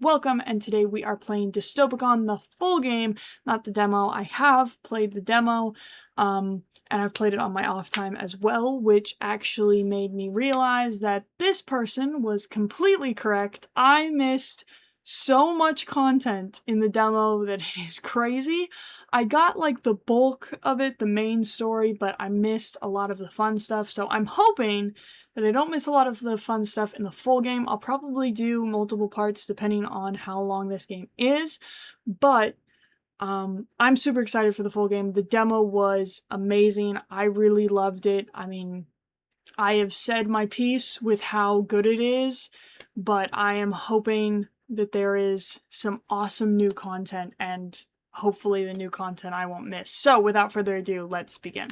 welcome, and today we are playing Dystopicon, the full game, not the demo. I have played the demo, and I've played it on my off time as well, which actually made me realize that this person was completely correct. I missed so much content in the demo that it is crazy. I got like the bulk of it, the main story, but I missed a lot of the fun stuff, so I'm hoping that I don't miss a lot of the fun stuff in the full game. I'll probably do multiple parts depending on how long this game is, but I'm super excited for the full game. The demo was amazing. I really loved it. I mean, I have said my piece with how good it is, but I am hoping that there is some awesome new content, and hopefully the new content I won't miss. So without further ado, let's begin.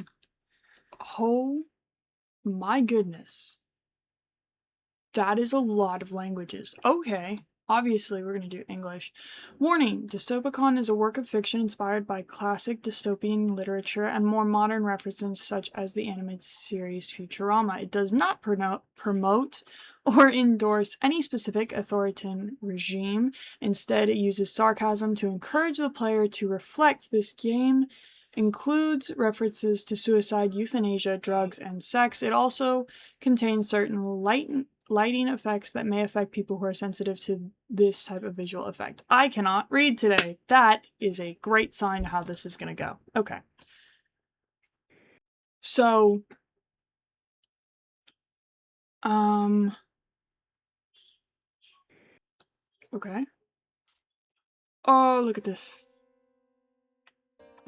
Oh my goodness. That is a lot of languages. Okay, obviously we're going to do English. Warning, Dystopicon is a work of fiction inspired by classic dystopian literature and more modern references such as the animated series Futurama. It does not promote or endorse any specific authoritarian regime. Instead, it uses sarcasm to encourage the player to reflect. This game includes references to suicide, euthanasia, drugs, and sex. It also contains certain lighting effects that may affect people who are sensitive to this type of visual effect. I cannot read today. That is a great sign how this is going to go. Okay. So, okay. Oh, look at this.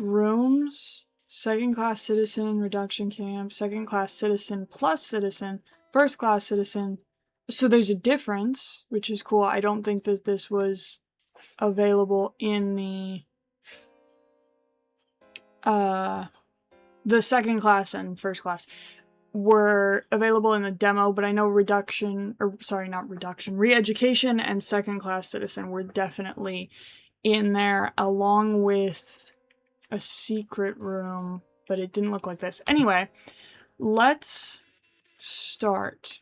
Rooms, second-class citizen, reduction camp, second-class citizen plus citizen, first-class citizen. So there's a difference, which is cool. I don't think that this was available in the second class and first class were available in the demo, but I know re-education and second class citizen were definitely in there, along with a secret room, but it didn't look like this. Anyway, let's start.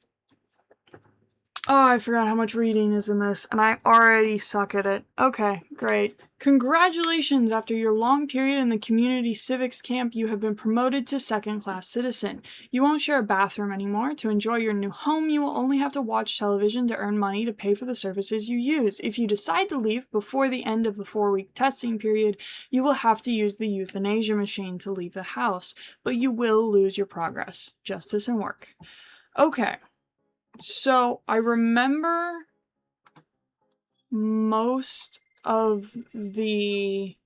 Oh, I forgot how much reading is in this, and I already suck at it. Okay, great. Congratulations! After your long period in the community civics camp, you have been promoted to second-class citizen. You won't share a bathroom anymore. To enjoy your new home, you will only have to watch television to earn money to pay for the services you use. If you decide to leave before the end of the 4-week testing period, you will have to use the euthanasia machine to leave the house, but you will lose your progress, justice, and work. Okay. So, I remember most of the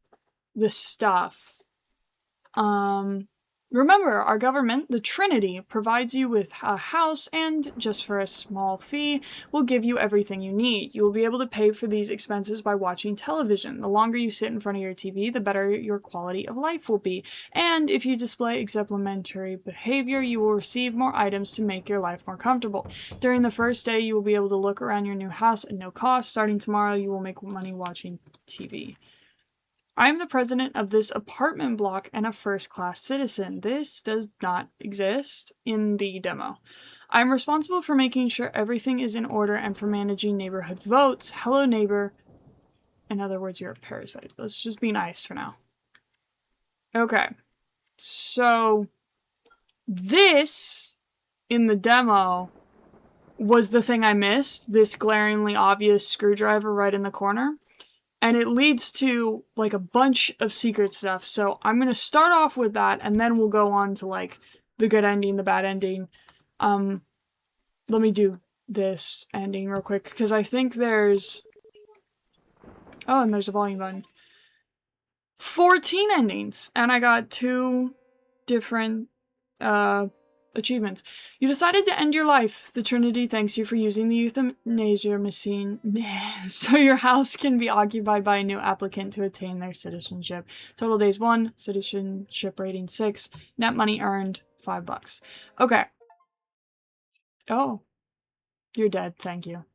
stuff. Remember, our government, the Trinity, provides you with a house and, just for a small fee, will give you everything you need. You will be able to pay for these expenses by watching television. The longer you sit in front of your TV, the better your quality of life will be. And if you display exemplary behavior, you will receive more items to make your life more comfortable. During the first day, you will be able to look around your new house at no cost. Starting tomorrow, you will make money watching TV. I am the president of this apartment block and a first-class citizen. This does not exist in the demo. I'm responsible for making sure everything is in order and for managing neighborhood votes. Hello, neighbor. In other words, you're a parasite. Let's just be nice for now. Okay. So, this, in the demo, was the thing I missed. This glaringly obvious screwdriver right in the corner. And it leads to, like, a bunch of secret stuff. So I'm going to start off with that, and then we'll go on to, like, the good ending, the bad ending. Let me do this ending real quick, because I think there's... Oh, and there's a volume button. 14 endings! And I got 2 different, achievements. You decided to end your life. The Trinity thanks you for using the euthanasia machine so your house can be occupied by a new applicant to attain their citizenship. Total days 1, citizenship rating 6, net money earned $5. Okay. Oh. You're dead, thank you.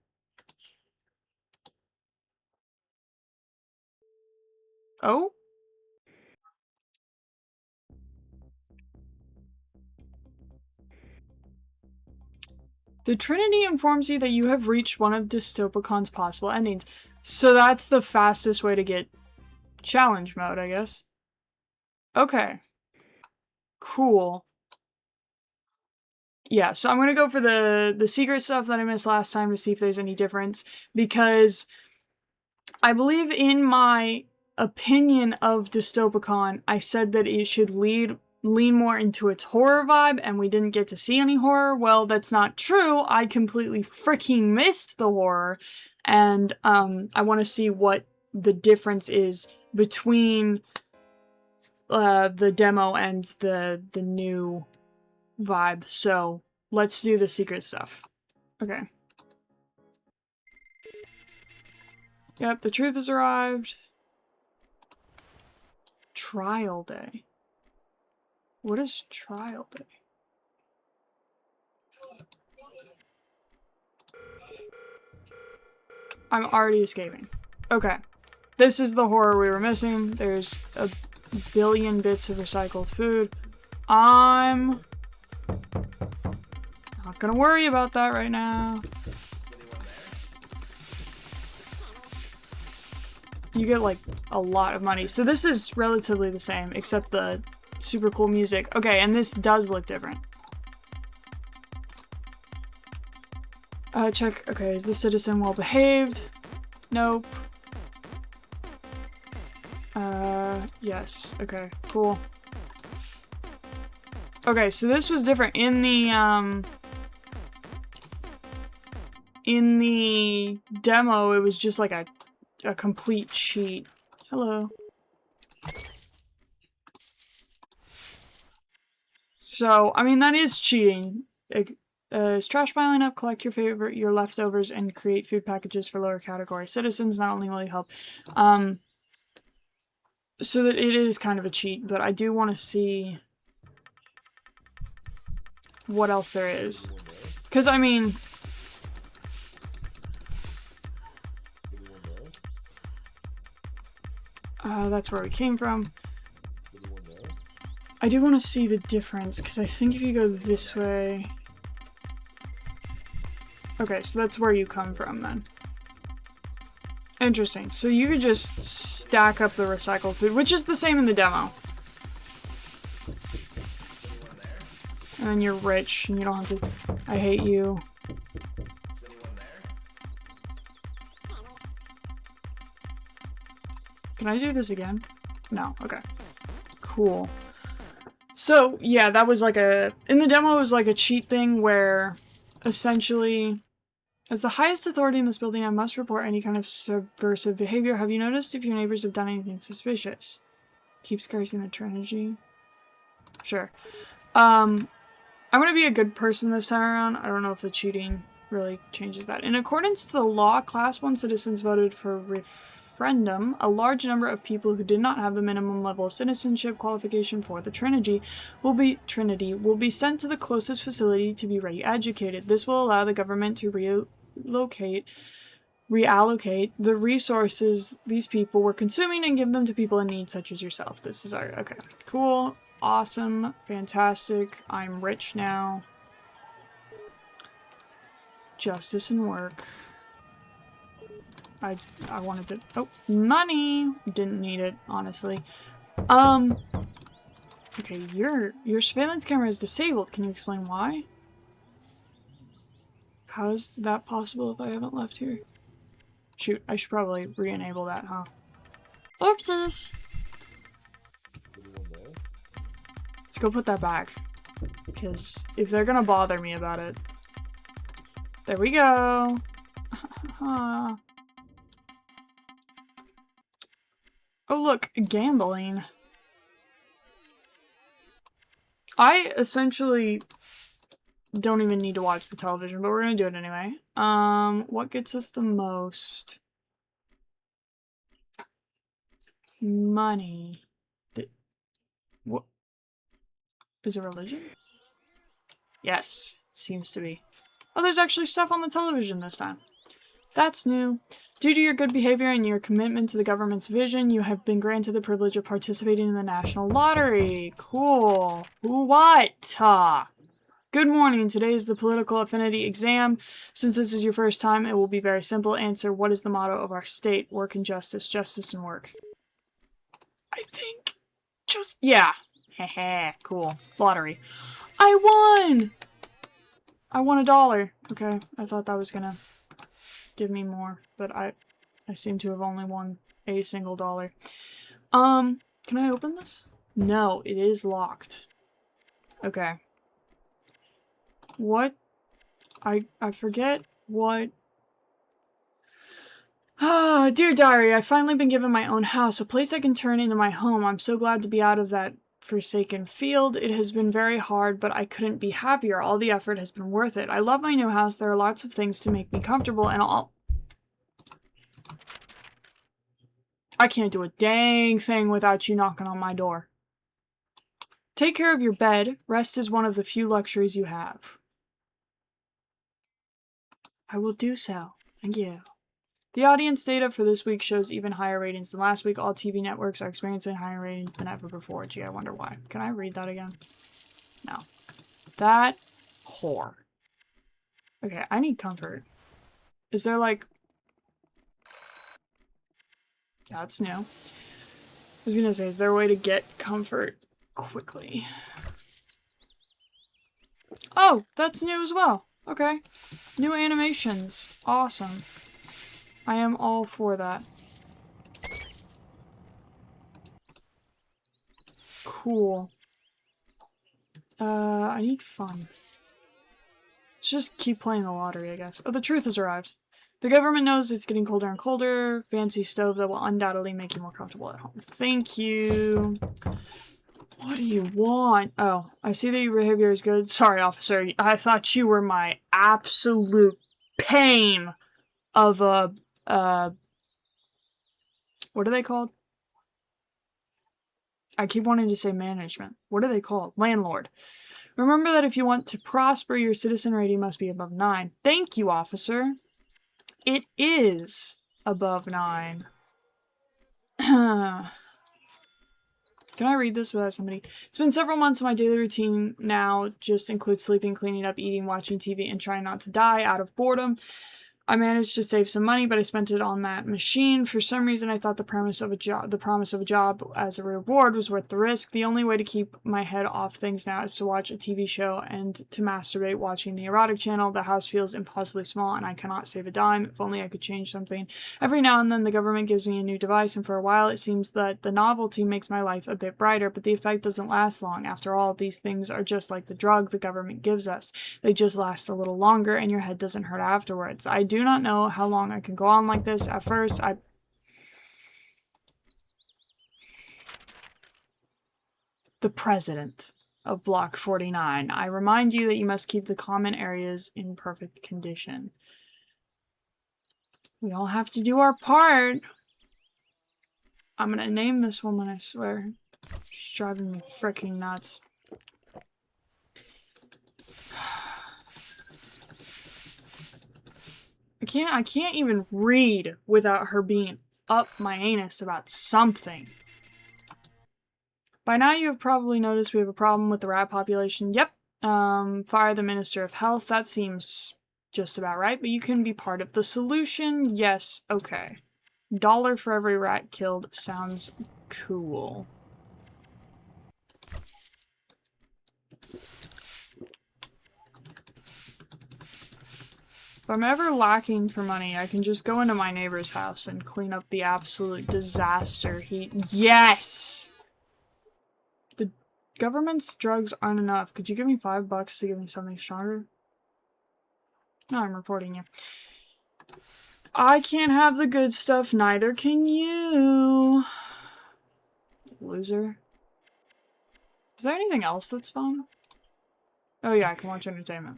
Oh? The Trinity informs you that you have reached one of Dystopicon's possible endings. So that's the fastest way to get challenge mode, I guess. Okay. Cool. Yeah, so I'm gonna go for the secret stuff that I missed last time to see if there's any difference, because I believe in my opinion of Dystopicon, I said that it should lean more into its horror vibe, and we didn't get to see any horror. Well, that's not true. I completely freaking missed the horror, and I want to see what the difference is between the demo and the new vibe. So let's do the secret stuff. Okay. Yep, the truth has arrived. Trial day. What is trial day? I'm already escaping. Okay. This is the horror we were missing. There's a billion bits of recycled food. I'm not gonna worry about that right now. You get like a lot of money. So this is relatively the same, except the super cool music. Okay, and this does look different. Check. Okay, is the citizen well behaved? Nope. Yes. Okay, cool. Okay, so this was different. In the demo, it was just like a complete cheat. Hello. So, I mean, that is cheating. Is trash piling up, collect your leftovers, and create food packages for lower category citizens. Not only will you help, so that it is kind of a cheat, but I do want to see what else there is. Because, I mean, that's where we came from. I do want to see the difference, because I think if you go this way... Okay, so that's where you come from, then. Interesting. So you could just stack up the recycled food, which is the same in the demo. And then you're rich, and you don't have to... I hate you. Can I do this again? No. Okay. Cool. So, yeah, that was like a... In the demo, it was like a cheat thing where, essentially... As the highest authority in this building, I must report any kind of subversive behavior. Have you noticed if your neighbors have done anything suspicious? Keeps cursing the Trinity. Sure. I'm gonna be a good person this time around. I don't know if the cheating really changes that. In accordance to the law, Class 1 citizens voted for referendum. A large number of people who did not have the minimum level of citizenship qualification for the Trinity will be sent to the closest facility to be re-educated. This will allow the government to reallocate the resources these people were consuming and give them to people in need such as yourself. This is our... Okay. Cool. Awesome. Fantastic. I'm rich now. Justice and work. I wanted to... Oh, money! Didn't need it, honestly. Okay, your surveillance camera is disabled. Can you explain why? How is that possible if I haven't left here? Shoot, I should probably re-enable that, huh? Oopsies! Let's go put that back. Because if they're gonna bother me about it... There we go! Oh look, gambling. I essentially don't even need to watch the television, but we're gonna do it anyway. What gets us the most money? What is it? Religion? Yes, seems to be. Oh, there's actually stuff on the television this time. That's new. Due to your good behavior and your commitment to the government's vision, you have been granted the privilege of participating in the national lottery. Cool. What? Good morning. Today is the political affinity exam. Since this is your first time, it will be very simple. Answer, what is the motto of our state? Work and justice. Justice and work. I think. Yeah. Heh, cool. Lottery. I won! I won $1. Okay, I thought that was gonna give me more, but I seem to have only won a single dollar. Can I open this? No, it is locked. Okay. What? I forget what... Ah, dear diary, I've finally been given my own house, a place I can turn into my home. I'm so glad to be out of that forsaken field. It has been very hard, but I couldn't be happier. All the effort has been worth it. I love my new house. There are lots of things to make me comfortable, and I can't do a dang thing without you knocking on my door. Take care of your bed. Rest is one of the few luxuries you have. I will do so. Thank you. The audience data for this week shows even higher ratings than last week. All TV networks are experiencing higher ratings than ever before. Gee, I wonder why. Can I read that again? No. That whore. Okay, I need comfort. Is there like... That's new. I was gonna say, is there a way to get comfort quickly? Oh, that's new as well. Okay. New animations. Awesome. I am all for that. Cool. I need fun. Let's just keep playing the lottery, I guess. Oh, the truth has arrived. The government knows it's getting colder and colder. Fancy stove that will undoubtedly make you more comfortable at home. Thank you. What do you want? Oh, I see that your behavior is good. Sorry, officer. I thought you were my absolute pain of a, what are they called? I keep wanting to say management. What are they called? Landlord. Remember that if you want to prosper, your citizen rating must be above 9. Thank you, officer. It is above 9. Can I read this without somebody? It's been several months and my daily routine now just includes sleeping, cleaning up, eating, watching TV, and trying not to die out of boredom. I managed to save some money, but I spent it on that machine. For some reason, I thought the promise of a job as a reward was worth the risk. The only way to keep my head off things now is to watch a TV show and to masturbate watching the erotic channel. The house feels impossibly small, and I cannot save a dime. If only I could change something. Every now and then, the government gives me a new device, and for a while, it seems that the novelty makes my life a bit brighter, but the effect doesn't last long. After all, these things are just like the drug the government gives us. They just last a little longer, and your head doesn't hurt afterwards. I do not know how long I can go on like this. At first, The president of Block 49. I remind you that you must keep the common areas in perfect condition. We all have to do our part. I'm gonna name this woman, I swear. She's driving me freaking nuts. I can't even read without her being up my anus about something. By now you have probably noticed we have a problem with the rat population. Yep. Fire the Minister of Health. That seems just about right, but you can be part of the solution. Yes, okay. $1 for every rat killed sounds cool. If I'm ever lacking for money, I can just go into my neighbor's house and clean up the absolute disaster Yes! The government's drugs aren't enough. Could you give me $5 to give me something stronger? No, I'm reporting you. I can't have the good stuff, neither can you. Loser. Is there anything else that's fun? Oh yeah, I can watch entertainment.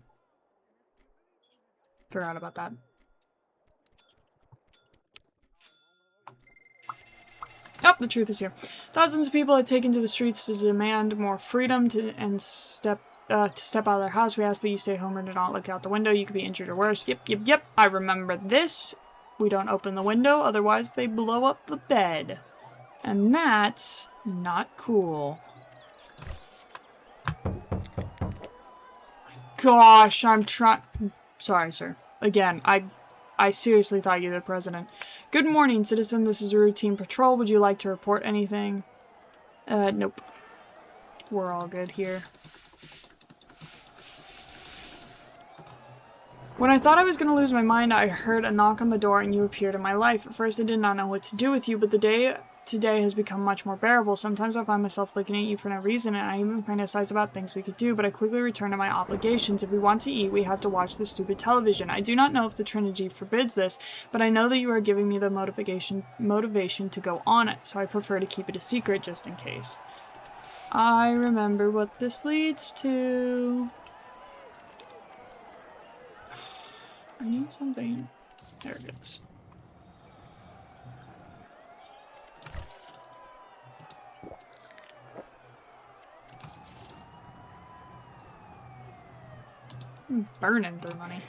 Forgot about that. Oh, the truth is here. Thousands of people have taken to the streets to demand more freedom to step out of their house. We ask that you stay home and do not look out the window. You could be injured or worse. Yep. I remember this. We don't open the window, otherwise they blow up the bed. And that's not cool. gosh, I'm trying. Sorry, sir. Again, I seriously thought you were the president. Good morning, citizen. This is a routine patrol. Would you like to report anything? Nope. We're all good here. When I thought I was going to lose my mind, I heard a knock on the door and you appeared in my life. At first I did not know what to do with you, but the day today has become much more bearable. Sometimes I find myself looking at you for no reason, and I even fantasize about things we could do, but I quickly return to my obligations. If we want to eat, we have to watch the stupid television. I do not know if the Trinity forbids this, but I know that you are giving me the motivation to go on it, so I prefer to keep it a secret just in case. I remember what this leads to. I need something. There it is. I'm burning through money.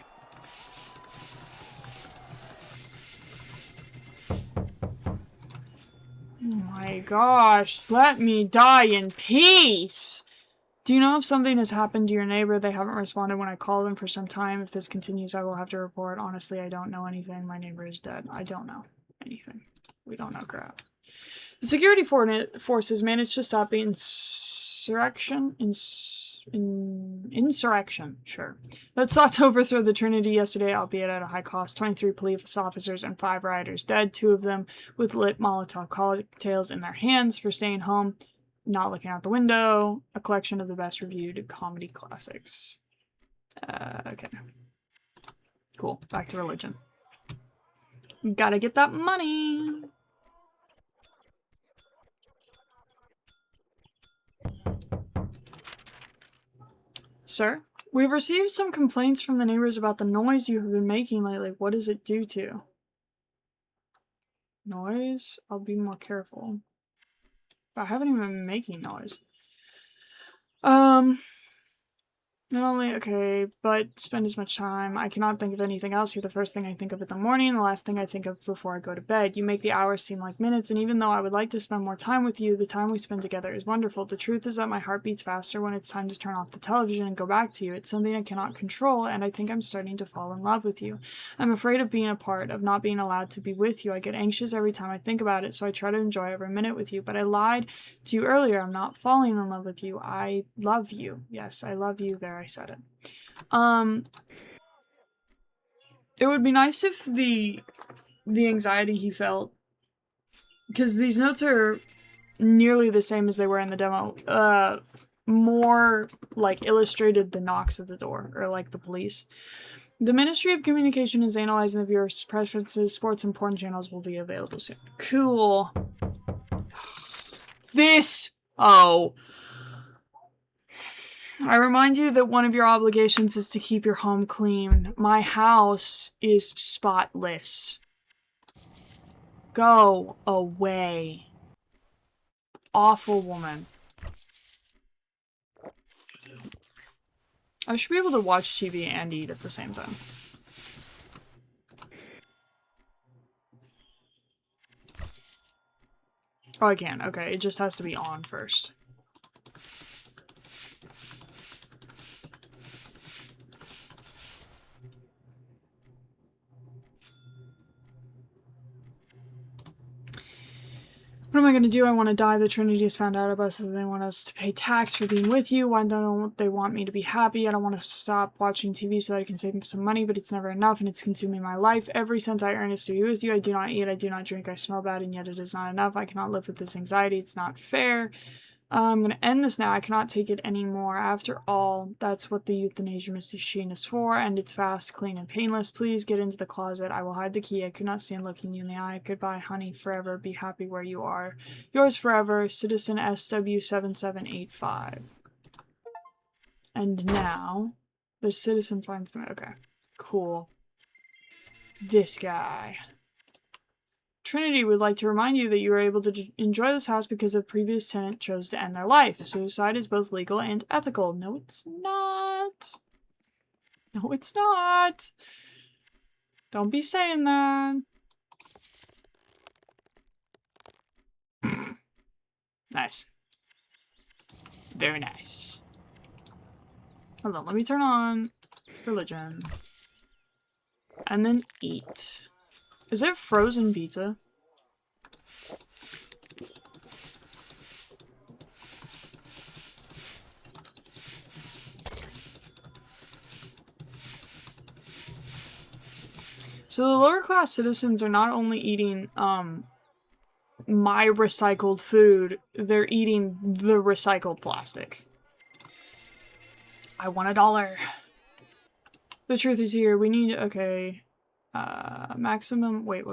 Oh my gosh, let me die in peace! Do you know if something has happened to your neighbor? They haven't responded when I call them for some time. If this continues, I will have to report. Honestly, I don't know anything. My neighbor is dead. I don't know anything. We don't know crap. The security forces managed to stop the insurrection. Insurrection, sure. That sought to overthrow the Trinity yesterday, albeit at a high cost. 23 police officers and 5 rioters dead, 2 of them with lit Molotov cocktails in their hands for staying home. Not looking out the window. A collection of the best reviewed comedy classics. Okay. Cool. Back to religion. Gotta get that money. Sir, we've received some complaints from the neighbors about the noise you have been making lately. What does it due to? Noise? I'll be more careful. I haven't even been making noise. Not only, okay, but spend as much time. I cannot think of anything else. You're the first thing I think of in the morning and the last thing I think of before I go to bed. You make the hours seem like minutes, and even though I would like to spend more time with you, the time we spend together is wonderful. The truth is that my heart beats faster when it's time to turn off the television and go back to you. It's something I cannot control, and I think I'm starting to fall in love with you. I'm afraid of being apart, of not being allowed to be with you. I get anxious every time I think about it, so I try to enjoy every minute with you, but I lied to you earlier. I'm not falling in love with you. I love you. Yes, I love you. There, I said it. It would be nice if the anxiety he felt, because these notes are nearly the same as they were in the demo, more like illustrated the knocks at the door, or like the police. The Ministry of Communication is analyzing the viewers' preferences. Sports and porn channels will be available soon. Cool. This! Oh. I remind you that one of your obligations is to keep your home clean. My house is spotless. Go away. Awful woman. I should be able to watch TV and eat at the same time. Oh, I can. Okay, it just has to be on first. What am I going to do? I want to die. The Trinity has found out about us, so they want us to pay tax for being with you. Why don't they want me to be happy? I don't want to stop watching TV so that I can save some money, but it's never enough, and it's consuming my life. Every cent I earn is to be with you. I do not eat, I do not drink, I smell bad, and yet it is not enough. I cannot live with this anxiety. It's not fair. I'm going to end this now. I cannot take it anymore. After all, that's what the euthanasia machine is for, and it's fast, clean, and painless. Please get into the closet. I will hide the key. I could not stand looking you in the eye. Goodbye, honey, forever. Be happy where you are. Yours forever, Citizen SW7785. And now, the citizen finds them. Okay, cool. This guy. Trinity would like to remind you that you were able to enjoy this house because a previous tenant chose to end their life. Suicide is both legal and ethical. No, it's not. No, it's not. Don't be saying that. Nice. Very nice. Hold on, let me turn on religion. And then eat. Is it frozen pizza? So the lower class citizens are not only eating, my recycled food, they're eating the recycled plastic. I want $1. The truth is here, we need, okay, maximum, wait.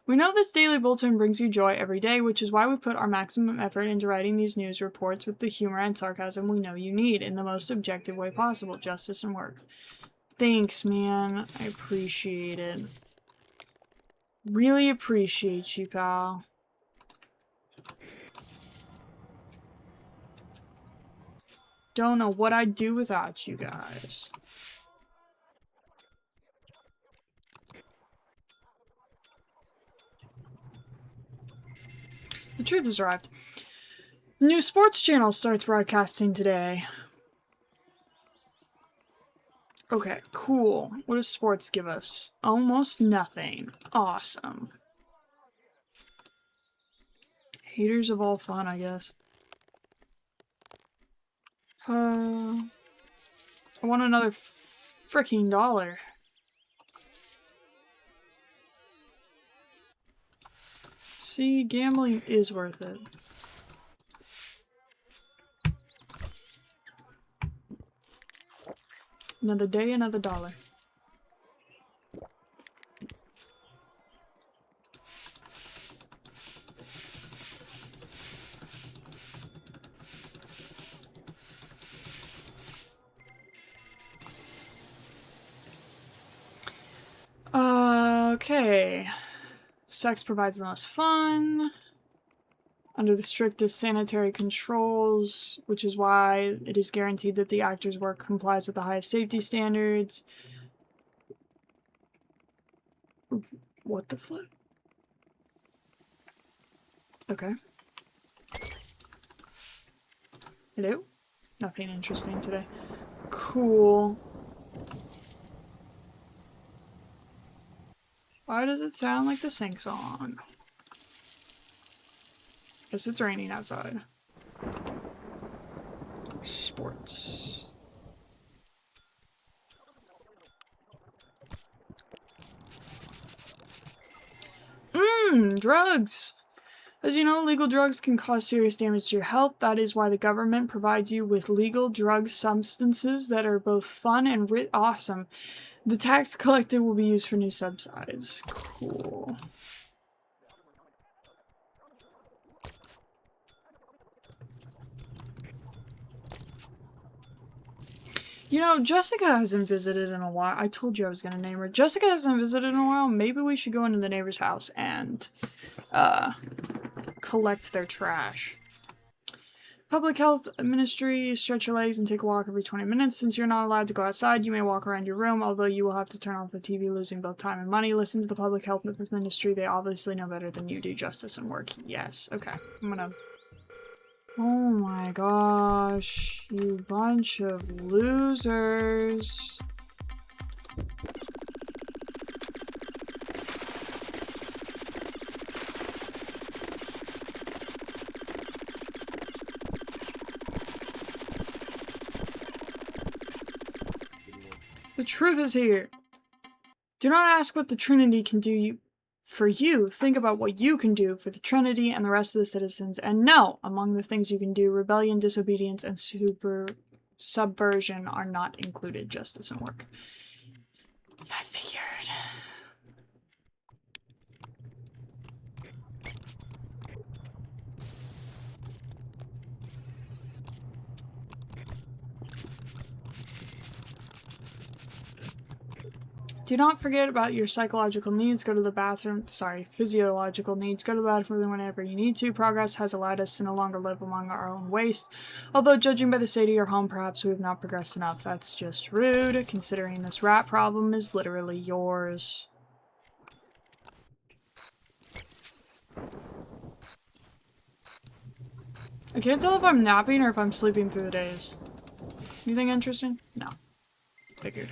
We know this daily bulletin brings you joy every day, which is why we put our maximum effort into writing these news reports with the humor and sarcasm we know you need in the most objective way possible, justice and work. Thanks, man. I appreciate it. Really appreciate you, pal. Don't know what I'd do without you guys. The truth has arrived. The new sports channel starts broadcasting today. Okay, cool. What does sports give us? Almost nothing. Awesome. Haters of all fun, I guess. I want another freaking $1. See, gambling is worth it. Another day, another $1. Okay. Sex provides the most fun. Under the strictest sanitary controls, which is why it is guaranteed that the actor's work complies with the highest safety standards. What the flip? Okay. Hello? Nothing interesting today. Cool. Why does it sound like the sink's on? Guess it's raining outside. Sports. Drugs! As you know, legal drugs can cause serious damage to your health. That is why the government provides you with legal drug substances that are both fun and awesome. The tax collected will be used for new subsides. Cool. You know, Jessica hasn't visited in a while. I told you I was going to name her. Jessica hasn't visited in a while. Maybe we should go into the neighbor's house and, collect their trash. Public Health Ministry, stretch your legs and take a walk every 20 minutes. Since you're not allowed to go outside, you may walk around your room, although you will have to turn off the TV, losing both time and money. Listen to the Public Health Ministry. They obviously know better than you do. Justice and work. Yes. Okay. I'm gonna... Oh my gosh. You bunch of losers. The truth is here. Do not ask what the Trinity can do for you. Think about what you can do for the Trinity and the rest of the citizens. And no, among the things you can do, rebellion, disobedience, and subversion are not included. Justice and work. I figured. Do not forget about your psychological needs. Go to the bathroom. Sorry, physiological needs. Go to the bathroom whenever you need to. Progress has allowed us to no longer live among our own waste. Although, judging by the state of your home, perhaps we have not progressed enough. That's just rude, considering this rat problem is literally yours. I can't tell if I'm napping or if I'm sleeping through the days. Anything interesting? No. Figured.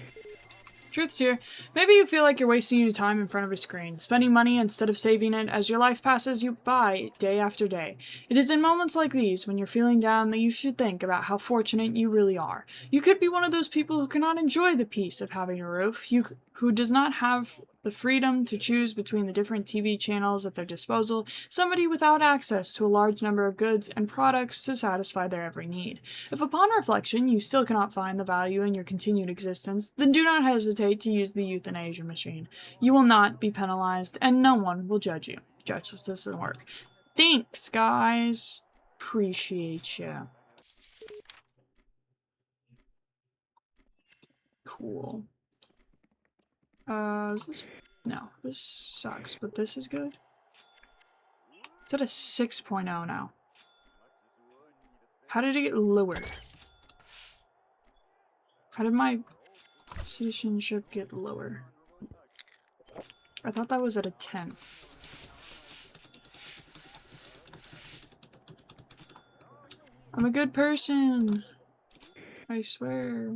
Truth's here. Maybe you feel like you're wasting your time in front of a screen, spending money instead of saving it as your life passes you by day after day. It is in moments like these, when you're feeling down, that you should think about how fortunate you really are. You could be one of those people who cannot enjoy the peace of having a roof, who does not have the freedom to choose between the different TV channels at their disposal, somebody without access to a large number of goods and products to satisfy their every need. If upon reflection you still cannot find the value in your continued existence, then do not hesitate to use the euthanasia machine. You will not be penalized, and no one will judge you. Justice doesn't work. Thanks, guys. Appreciate ya. Cool. Is this... No, this sucks, but this is good. It's at a 6.0 now. How did it get lowered? How did my citizenship get lower? I thought that was at a 10. I'm a good person. I swear.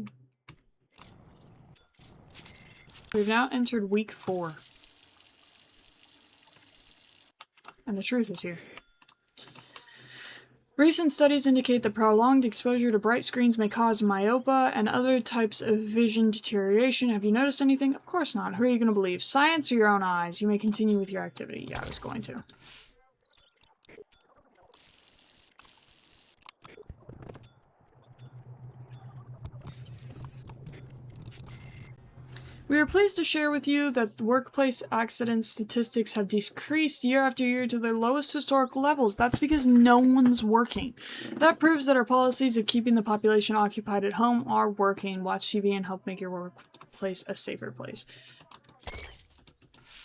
We've now entered week 4. And the truth is here. Recent studies indicate that prolonged exposure to bright screens may cause myopia and other types of vision deterioration. Have you noticed anything? Of course not. Who are you going to believe? Science or your own eyes? You may continue with your activity. Yeah, I was going to. We are pleased to share with you that workplace accident statistics have decreased year after year to their lowest historical levels. That's because no one's working. That proves that our policies of keeping the population occupied at home are working. Watch TV and help make your workplace a safer place.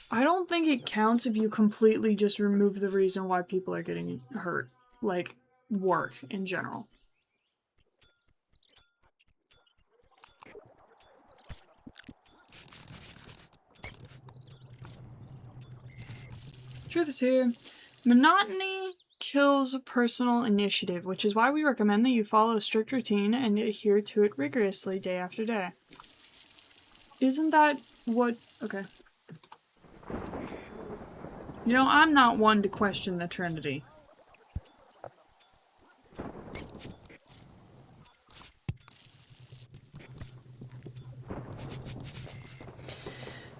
I don't think it counts if you completely just remove the reason why people are getting hurt. Like, work in general. Truth is here. Monotony kills personal initiative, which is why we recommend that you follow a strict routine and adhere to it rigorously day after day. Isn't that what... Okay. You know, I'm not one to question the Trinity.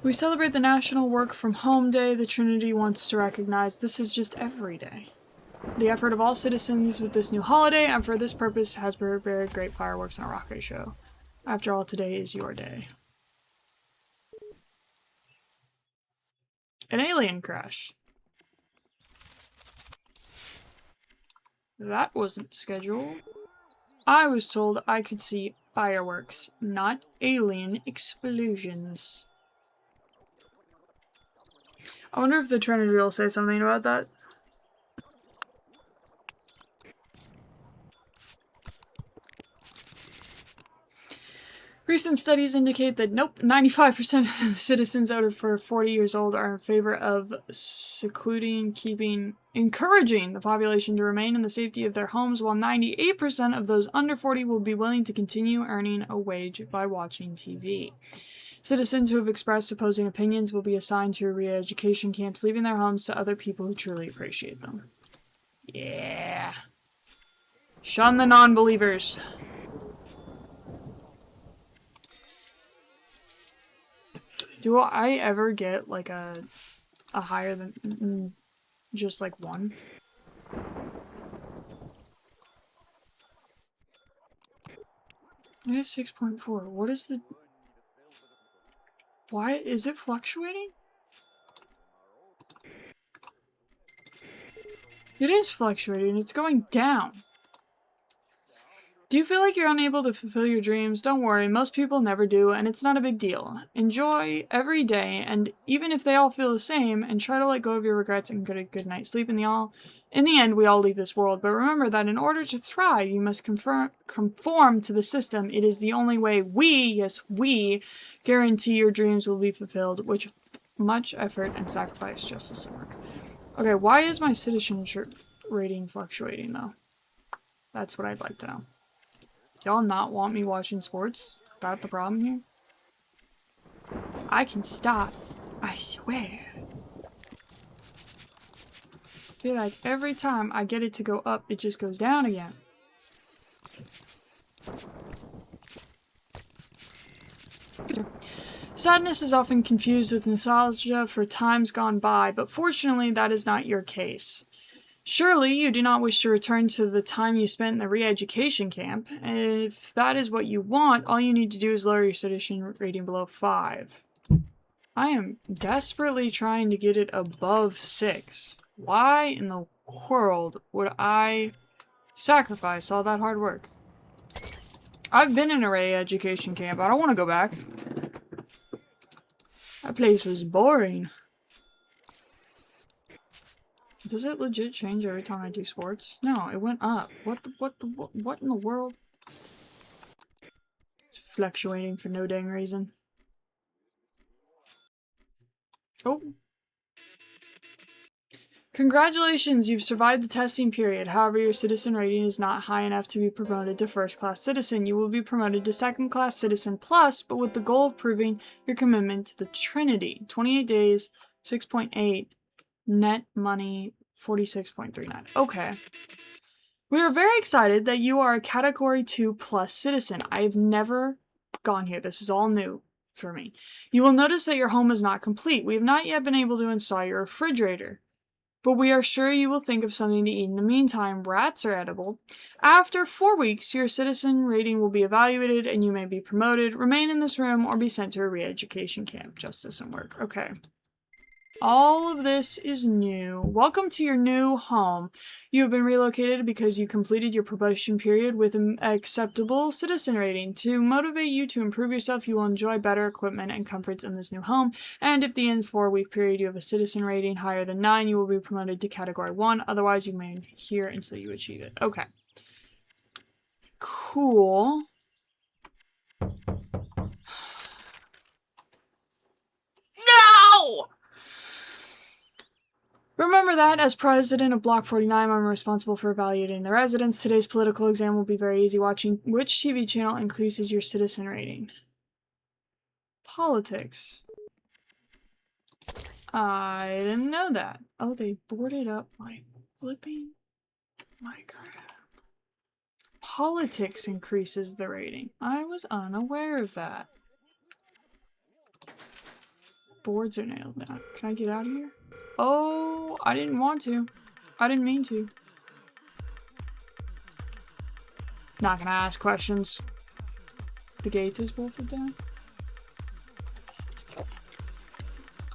We celebrate the National Work From Home Day. The Trinity wants to recognize this is just every day. The effort of all citizens with this new holiday, and for this purpose has prepared great fireworks and a rocket show. After all, today is your day. An alien crash. That wasn't scheduled. I was told I could see fireworks, not alien explosions. I wonder if the Trinity will say something about that. Recent studies indicate that, nope, 95% of the citizens over 40 years old are in favor of encouraging the population to remain in the safety of their homes, while 98% of those under 40 will be willing to continue earning a wage by watching TV. Citizens who have expressed opposing opinions will be assigned to re-education camps, leaving their homes to other people who truly appreciate them. Yeah. Shun the non-believers. Do I ever get, like, a higher than just, like, 1? It is 6.4. What is the... Why is it fluctuating? It is fluctuating. It's going down. Do you feel like you're unable to fulfill your dreams? Don't worry, most people never do, and it's not a big deal. Enjoy every day, and even if they all feel the same, and try to let go of your regrets and get a good night's sleep in the end, we all leave this world. But remember that in order to thrive, you must conform to the system. It is the only way we guarantee your dreams will be fulfilled, which much effort and sacrifice just doesn't work. Okay, why is my citizenship rating fluctuating, though? That's what I'd like to know. Y'all not want me watching sports? Is that the problem here? I can stop. I swear. I feel like every time I get it to go up, it just goes down again. Sadness is often confused with nostalgia for times gone by, but fortunately that is not your case. Surely you do not wish to return to the time you spent in the re-education camp. If that is what you want, all you need to do is lower your citizen rating below 5. I am desperately trying to get it above 6. Why in the world would I sacrifice all that hard work? I've been in a re-education camp. I don't want to go back. That place was boring. Does it legit change every time I do sports? No, it went up. What in the world? It's fluctuating for no dang reason. Oh. Congratulations, you've survived the testing period. However, your citizen rating is not high enough to be promoted to first-class citizen. You will be promoted to second-class citizen plus, but with the goal of proving your commitment to the Trinity. 28 days, 6.8. Net money, 46.39. Okay. We are very excited that you are a Category 2 plus citizen. I have never gone here. This is all new for me. You will notice that your home is not complete. We have not yet been able to install your refrigerator, but we are sure you will think of something to eat in the meantime. Rats are edible. After 4 weeks, your citizen rating will be evaluated and you may be promoted, remain in this room, or be sent to a re-education camp. Justice and work. Okay. All of this is new. Welcome to your new home. You have been relocated because you completed your probation period with an acceptable citizen rating. To motivate you to improve yourself, you will enjoy better equipment and comforts in this new home. And if the in 4-week period you have a citizen rating higher than 9, you will be promoted to Category 1. Otherwise, you remain here until you achieve it. Okay. Cool. No! Remember that, as president of Block 49, I'm responsible for evaluating the residents. Today's political exam will be very easy. Watching which TV channel increases your citizen rating? Politics. I didn't know that. Oh, they boarded up my flipping my crap. Politics increases the rating. I was unaware of that. Boards are nailed down. Can I get out of here? Oh, I didn't want to. I didn't mean to. Not gonna ask questions. The gate is bolted down.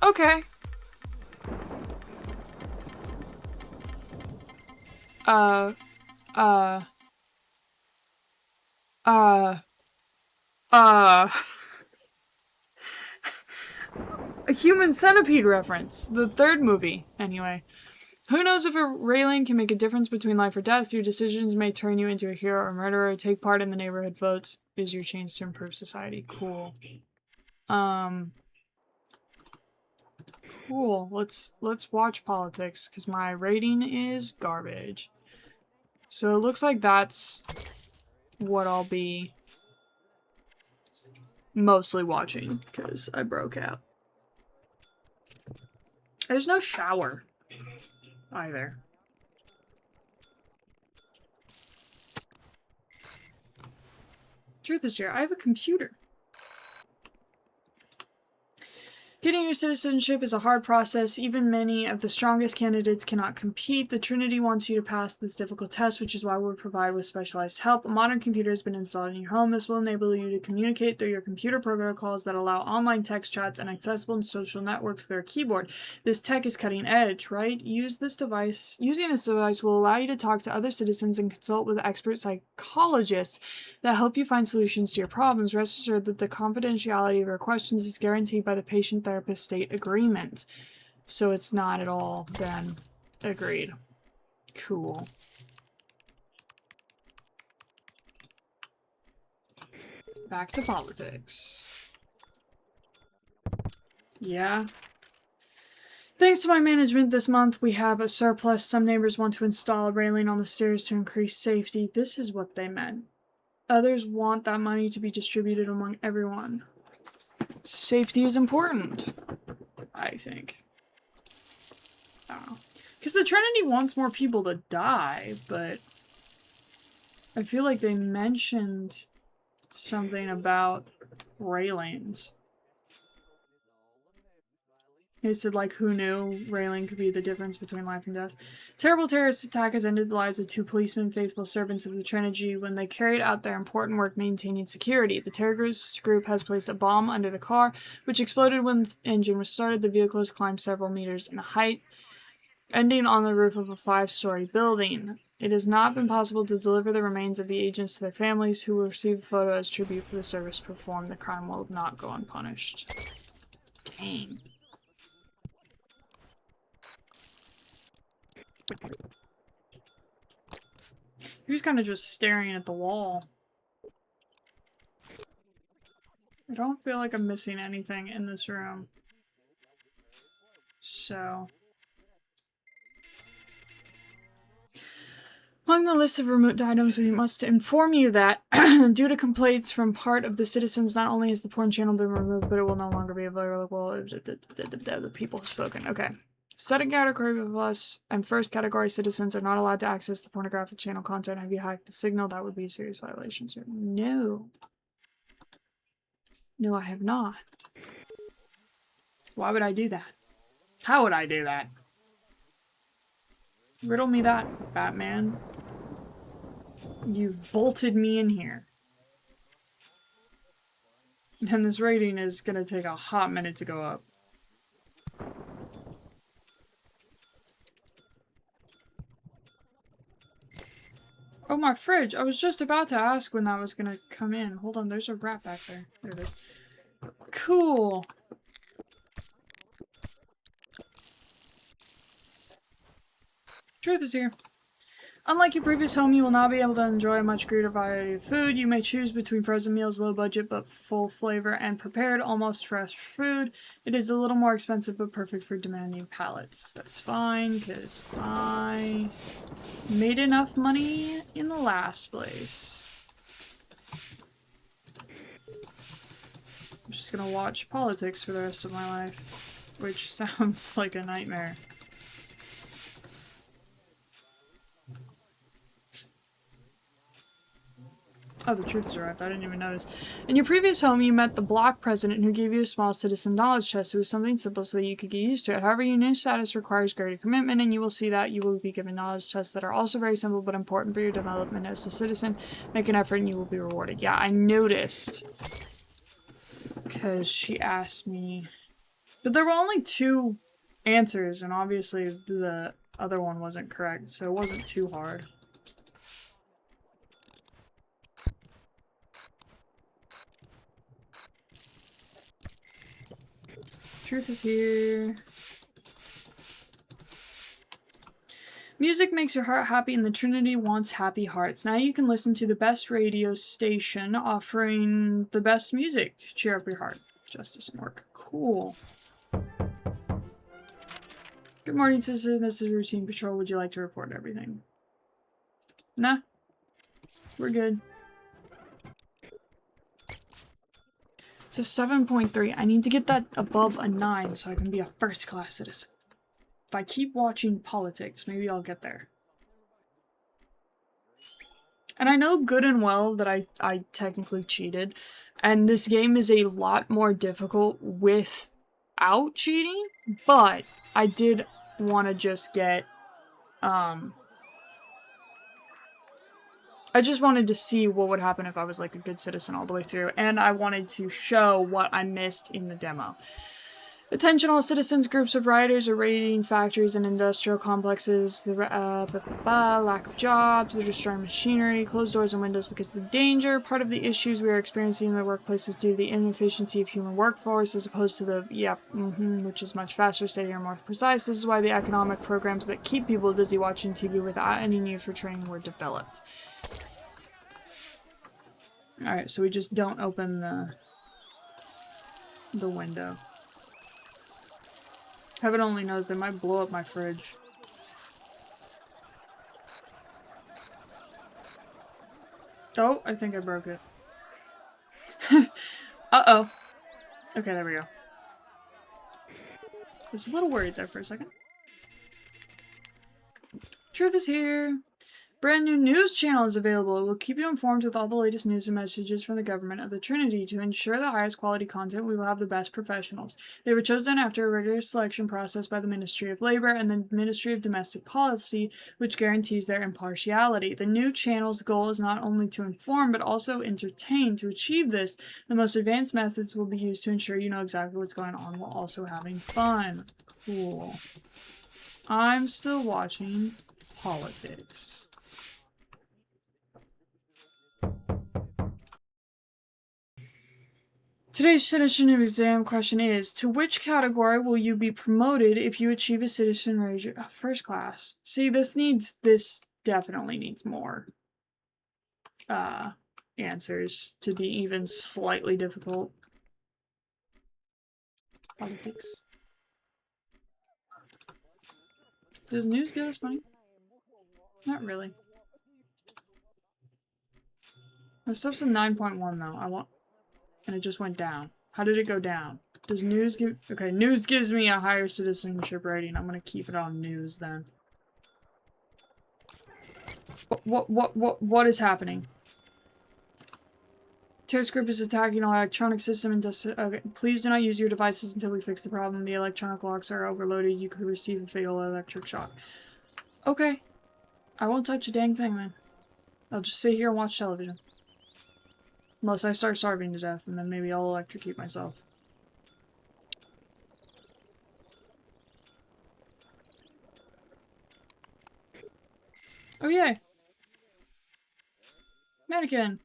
Okay. A human centipede reference. The third movie, anyway. Who knows if a railing can make a difference between life or death? Your decisions may turn you into a hero or murderer. Take part in the neighborhood votes. It is your chance to improve society. Cool. Cool. Let's watch politics, because my rating is garbage. So it looks like that's what I'll be mostly watching, because I broke out. There's no shower either. Truth is here, I have a computer. Getting your citizenship is a hard process. Even many of the strongest candidates cannot compete. The Trinity wants you to pass this difficult test, which is why we provide with specialized help. A modern computer has been installed in your home. This will enable you to communicate through your computer protocols that allow online text chats and accessible social networks through a keyboard. This tech is cutting edge, right? Using this device will allow you to talk to other citizens and consult with expert psychologists that help you find solutions to your problems. Rest assured that the confidentiality of your questions is guaranteed by the patient-therapist state agreement. So it's not at all then agreed. Cool. Back to politics. Yeah. Thanks to my management this month, we have a surplus. Some neighbors want to install a railing on the stairs to increase safety. This is what they meant. Others want that money to be distributed among everyone. Safety is important, I think. I don't know. Because the Trinity wants more people to die, but I feel like they mentioned something about railings. They said, like, who knew railing could be the difference between life and death. Terrible terrorist attack has ended the lives of 2 policemen, faithful servants of the Trinity, when they carried out their important work maintaining security. The terrorist group has placed a bomb under the car, which exploded when the engine was started. The vehicle has climbed several meters in height, ending on the roof of a 5-story building. It has not been possible to deliver the remains of the agents to their families, who will receive a photo as tribute for the service performed. The crime will not go unpunished. Dang. He was kind of just staring at the wall. I don't feel like I'm missing anything in this room. So... among the list of removed items, we must inform you that, due to complaints from part of the citizens, not only has the porn channel been removed, but it will no longer be available. The people have spoken. Okay. Second category plus and first category citizens are not allowed to access the pornographic channel content. Have you hacked the signal? That would be a serious violation, sir. No. No, I have not. Why would I do that? How would I do that? Riddle me that, Batman. You've bolted me in here. And this rating is gonna take a hot minute to go up. Oh, my fridge! I was just about to ask when that was gonna come in. Hold on, there's a rat back there. There it is. Cool! Truth is here. Unlike your previous home, you will not be able to enjoy a much greater variety of food. You may choose between frozen meals, low budget but full flavor, and prepared, almost fresh food. It is a little more expensive but perfect for demanding palates. That's fine, because I made enough money in the last place. I'm just gonna watch politics for the rest of my life, which sounds like a nightmare. Oh, the truth is arrived. I didn't even notice. In your previous home, you met the block president who gave you a small citizen knowledge test. It was something simple so that you could get used to it. However, your new status requires greater commitment, and you will see that you will be given knowledge tests that are also very simple but important for your development as a citizen. Make an effort and you will be rewarded. Yeah, I noticed. Because she asked me. But there were only 2 answers, and obviously the other one wasn't correct, so it wasn't too hard. Truth is here. Music makes your heart happy, and the Trinity wants happy hearts. Now you can listen to the best radio station offering the best music to cheer up your heart. Justice and work. Cool. Good morning, citizen. This is routine patrol. Would you like to report everything? Nah. We're good. It's a 7.3. I need to get that above a 9 so I can be a first-class citizen. If I keep watching politics, maybe I'll get there. And I know good and well that I technically cheated, and this game is a lot more difficult without cheating, but I did want to just get, I just wanted to see what would happen if I was like a good citizen all the way through, and I wanted to show what I missed in the demo. Attention all citizens, groups of rioters are raiding factories and industrial complexes, the lack of jobs, they're destroying machinery, closed doors and windows because of the danger. Part of the issues we are experiencing in the workplace is due to the inefficiency of human workforce as opposed to the, which is much faster, steadier, and more precise. This is why the economic programs that keep people busy watching TV without any need for training were developed. Alright, so we just don't open the window. Heaven only knows, they might blow up my fridge. Oh, I think I broke it. Uh-oh. Okay, there we go. I was a little worried there for a second. Truth is here. Brand new news channel is available. It will keep you informed with all the latest news and messages from the government of the Trinity. To ensure the highest quality content, we will have the best professionals. They were chosen after a rigorous selection process by the Ministry of Labor and the Ministry of Domestic Policy, which guarantees their impartiality. The new channel's goal is not only to inform, but also entertain. To achieve this, the most advanced methods will be used to ensure you know exactly what's going on while also having fun. Cool. I'm still watching politics. Today's citizenship exam question is, to which category will you be promoted if you achieve a citizen rating first class? See, this definitely needs more answers to be even slightly difficult. Politics. Does news get us money? Not really. My stuff's a 9.1 though. And it just went down. How did it go down? Does news give... Okay, news gives me a higher citizenship rating. I'm gonna keep it on news then. What is happening? Terrorist group is attacking an electronic system and okay. Please do not use your devices until we fix the problem. The electronic locks are overloaded. You could receive a fatal electric shock. Okay. I won't touch a dang thing then. I'll just sit here and watch television. Unless I start starving to death, and then maybe I'll electrocute myself. Oh yay! Mannequin!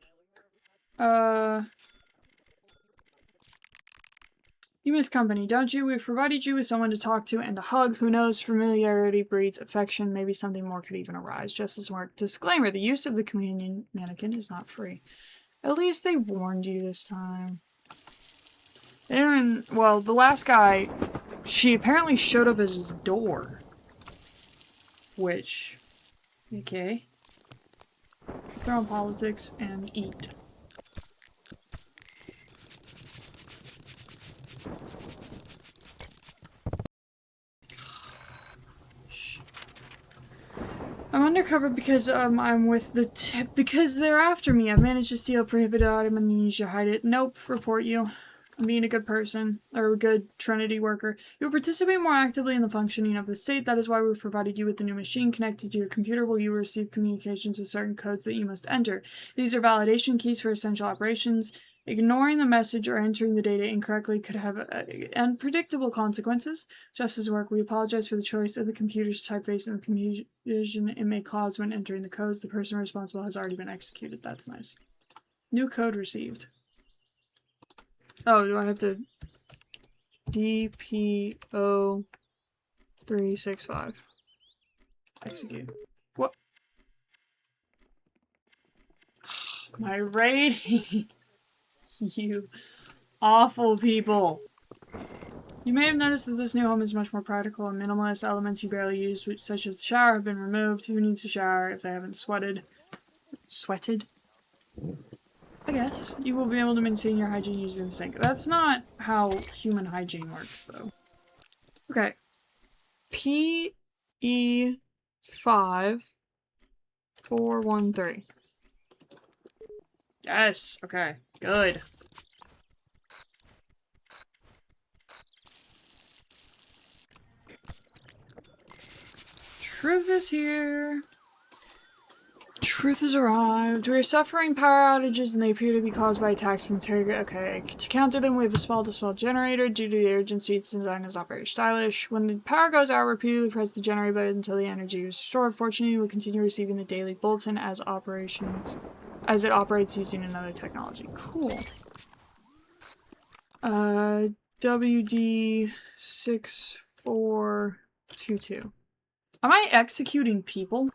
You miss company, don't you? We've provided you with someone to talk to and a hug. Who knows? Familiarity breeds affection. Maybe something more could even arise. Just as work. Disclaimer, the use of the companion mannequin is not free. At least they warned you this time. Well, the last guy, she apparently showed up at his door. Which, okay. Let's throw in politics and eat. I'm undercover because I'm with the because they're after me. I've managed to steal a prohibited item and use to hide it. Nope, report you. I'm being a good person, or a good Trinity worker. You will participate more actively in the functioning of the state. That is why we've provided you with the new machine connected to your computer where you will receive communications with certain codes that you must enter. These are validation keys for essential operations. Ignoring the message or entering the data incorrectly could have unpredictable consequences. Just as work, we apologize for the choice of the computer's typeface and the confusion it may cause when entering the codes. The person responsible has already been executed. That's nice. New code received. Oh, do I have to... DPO 365. Execute. What? My rating! You awful people. You may have noticed that this new home is much more practical and minimalist. Elements you barely use, such as the shower, have been removed. Who needs to shower if they haven't sweated? Sweated? I guess. You will be able to maintain your hygiene using the sink. That's not how human hygiene works, though. Okay. PE5413. Yes, okay. Good. Truth is here. Truth has arrived. We are suffering power outages and they appear to be caused by attacks from the terror. Okay, to counter them, we have a small-to-small generator. Due to the urgency, its design is not very stylish. When the power goes out, repeatedly press the generator button until the energy is restored. Fortunately, we'll continue receiving the daily bulletin as it operates using another technology. Cool. WD6422. Am I executing people?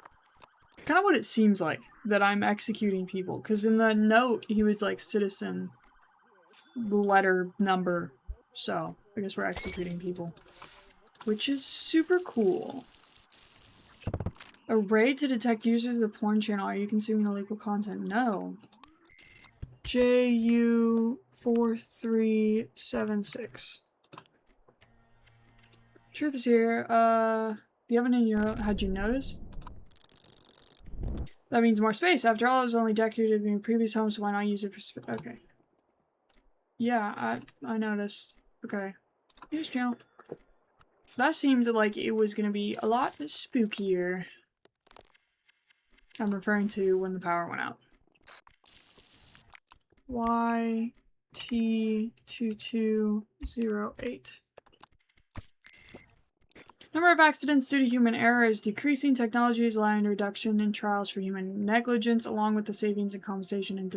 Kind of what it seems like, that I'm executing people, because in the note, he was like, citizen, letter, number, so I guess we're executing people. Which is super cool. Array to detect users of the porn channel. Are you consuming illegal content? No. JU4376. Truth is here. The oven in your how'd you notice? That means more space. After all, it was only decorative in your previous home, so why not use it for space? Okay. Yeah, I noticed. Okay. News channel. That seemed like it was gonna be a lot spookier. I'm referring to when the power went out. YT2208. Number of accidents due to human error is decreasing. Technology is allowing a reduction in trials for human negligence, along with the savings and compensation and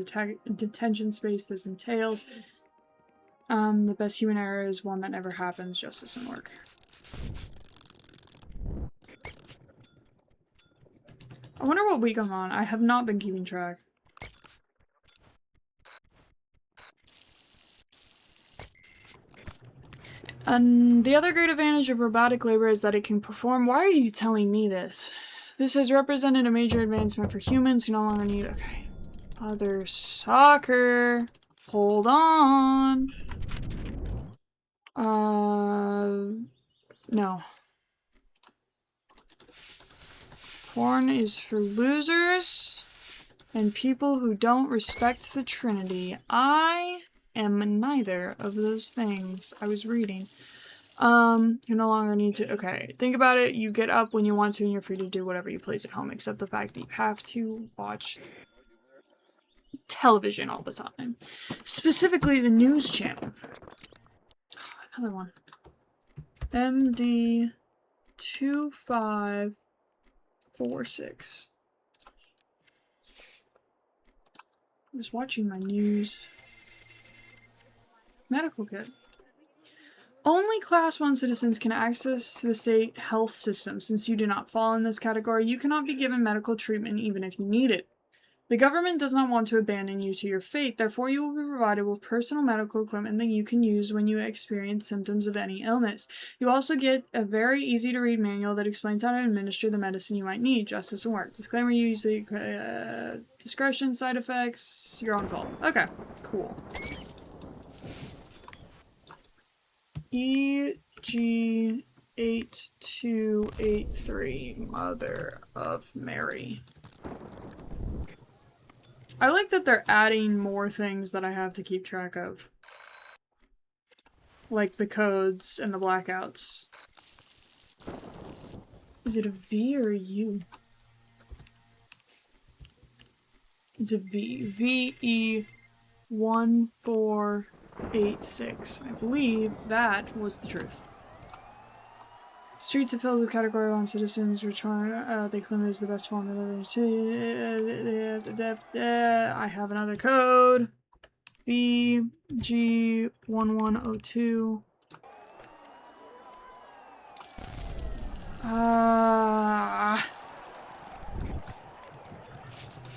detention space this entails. The best human error is one that never happens. Justice and work. I wonder what week I'm on. I have not been keeping track. And the other great advantage of robotic labor is that it can perform— why are you telling me this? This has represented a major advancement for humans who no longer need— okay. Other soccer. Hold on. No. Porn is for losers and people who don't respect the Trinity. I am neither of those things. I was reading. You no longer need to— okay, think about it. You get up when you want to and you're free to do whatever you please at home, except the fact that you have to watch television all the time. Specifically the news channel. Another one. MD2546. I was watching my news. Medical kit. Only Class 1 citizens can access the state health system. Since you do not fall in this category, you cannot be given medical treatment even if you need it. The government does not want to abandon you to your fate, therefore you will be provided with personal medical equipment that you can use when you experience symptoms of any illness. You also get a very easy-to-read manual that explains how to administer the medicine you might need. Justice and work. Disclaimer, you use the discretion, side effects, your own fault. Okay, cool. EG8283, Mother of Mary. I like that they're adding more things that I have to keep track of. Like the codes and the blackouts. Is it a V or a U? It's a V. VE1486. I believe that was the truth. Streets are filled with Category 1 citizens, which one they claim is the best form of living. I have another code. VG1102.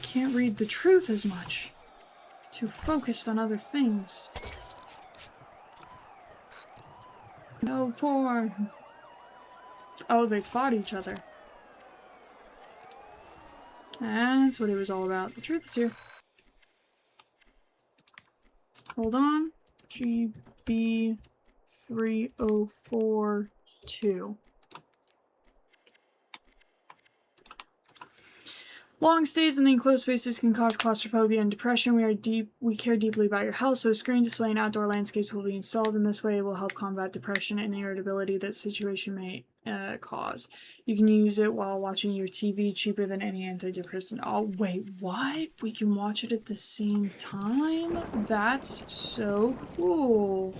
Can't read the truth as much. Too focused on other things. No porn. Oh, they fought each other. That's what it was all about. The truth is here. Hold on. GB3042. Long stays in the enclosed spaces can cause claustrophobia and depression. We care deeply about your health, so a screen displaying outdoor landscapes will be installed. In this way, it will help combat depression and irritability that situation may cause. You can use it while watching your TV, cheaper than any antidepressant. Oh, wait, what? We can watch it at the same time? That's so cool.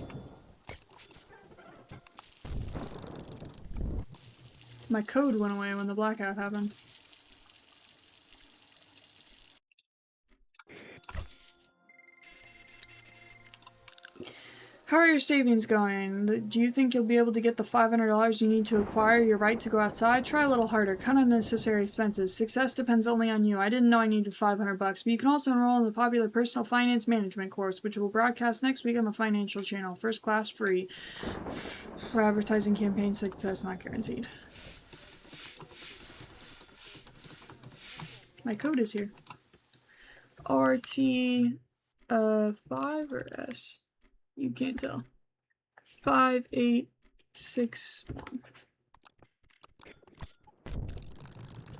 My code went away when the blackout happened. How are your savings going? Do you think you'll be able to get the $500 you need to acquire your right to go outside? Try a little harder. Cut unnecessary expenses. Success depends only on you. I didn't know I needed $500, but you can also enroll in the popular Personal Finance Management course, which will broadcast next week on the Financial Channel. First class free. For advertising campaign success not guaranteed. My code is here. RT 5 or S? You can't tell. 5861.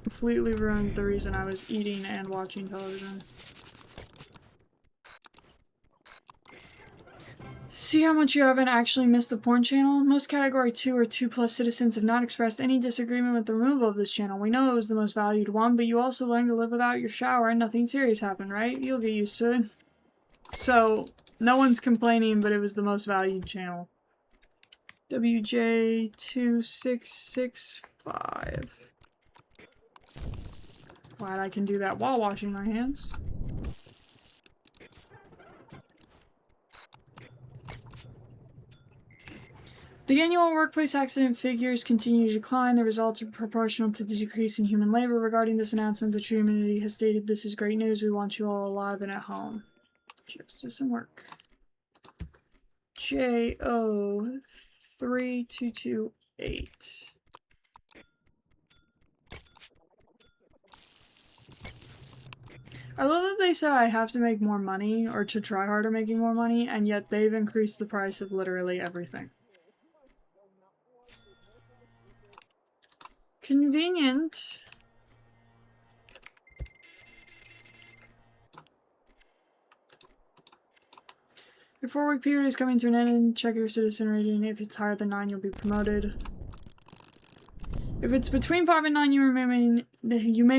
Completely ruined the reason I was eating and watching television. See how much you haven't actually missed the porn channel? Most Category 2 or 2+ citizens have not expressed any disagreement with the removal of this channel. We know it was the most valued one, but you also learned to live without your shower and nothing serious happened, right? You'll get used to it. So, no one's complaining, but it was the most valued channel. WJ2665. Glad I can do that while washing my hands. The annual workplace accident figures continue to decline. The results are proportional to the decrease in human labor. Regarding this announcement, the true community has stated, "This is great news. We want you all alive and at home." Justice and work. JO3228. I love that they said I have to make more money, or to try harder making more money, and yet they've increased the price of literally everything. Convenient. Your 4-week period is coming to an end. Check your citizen rating. If it's higher than 9, you'll be promoted. If it's between 5 and 9, you may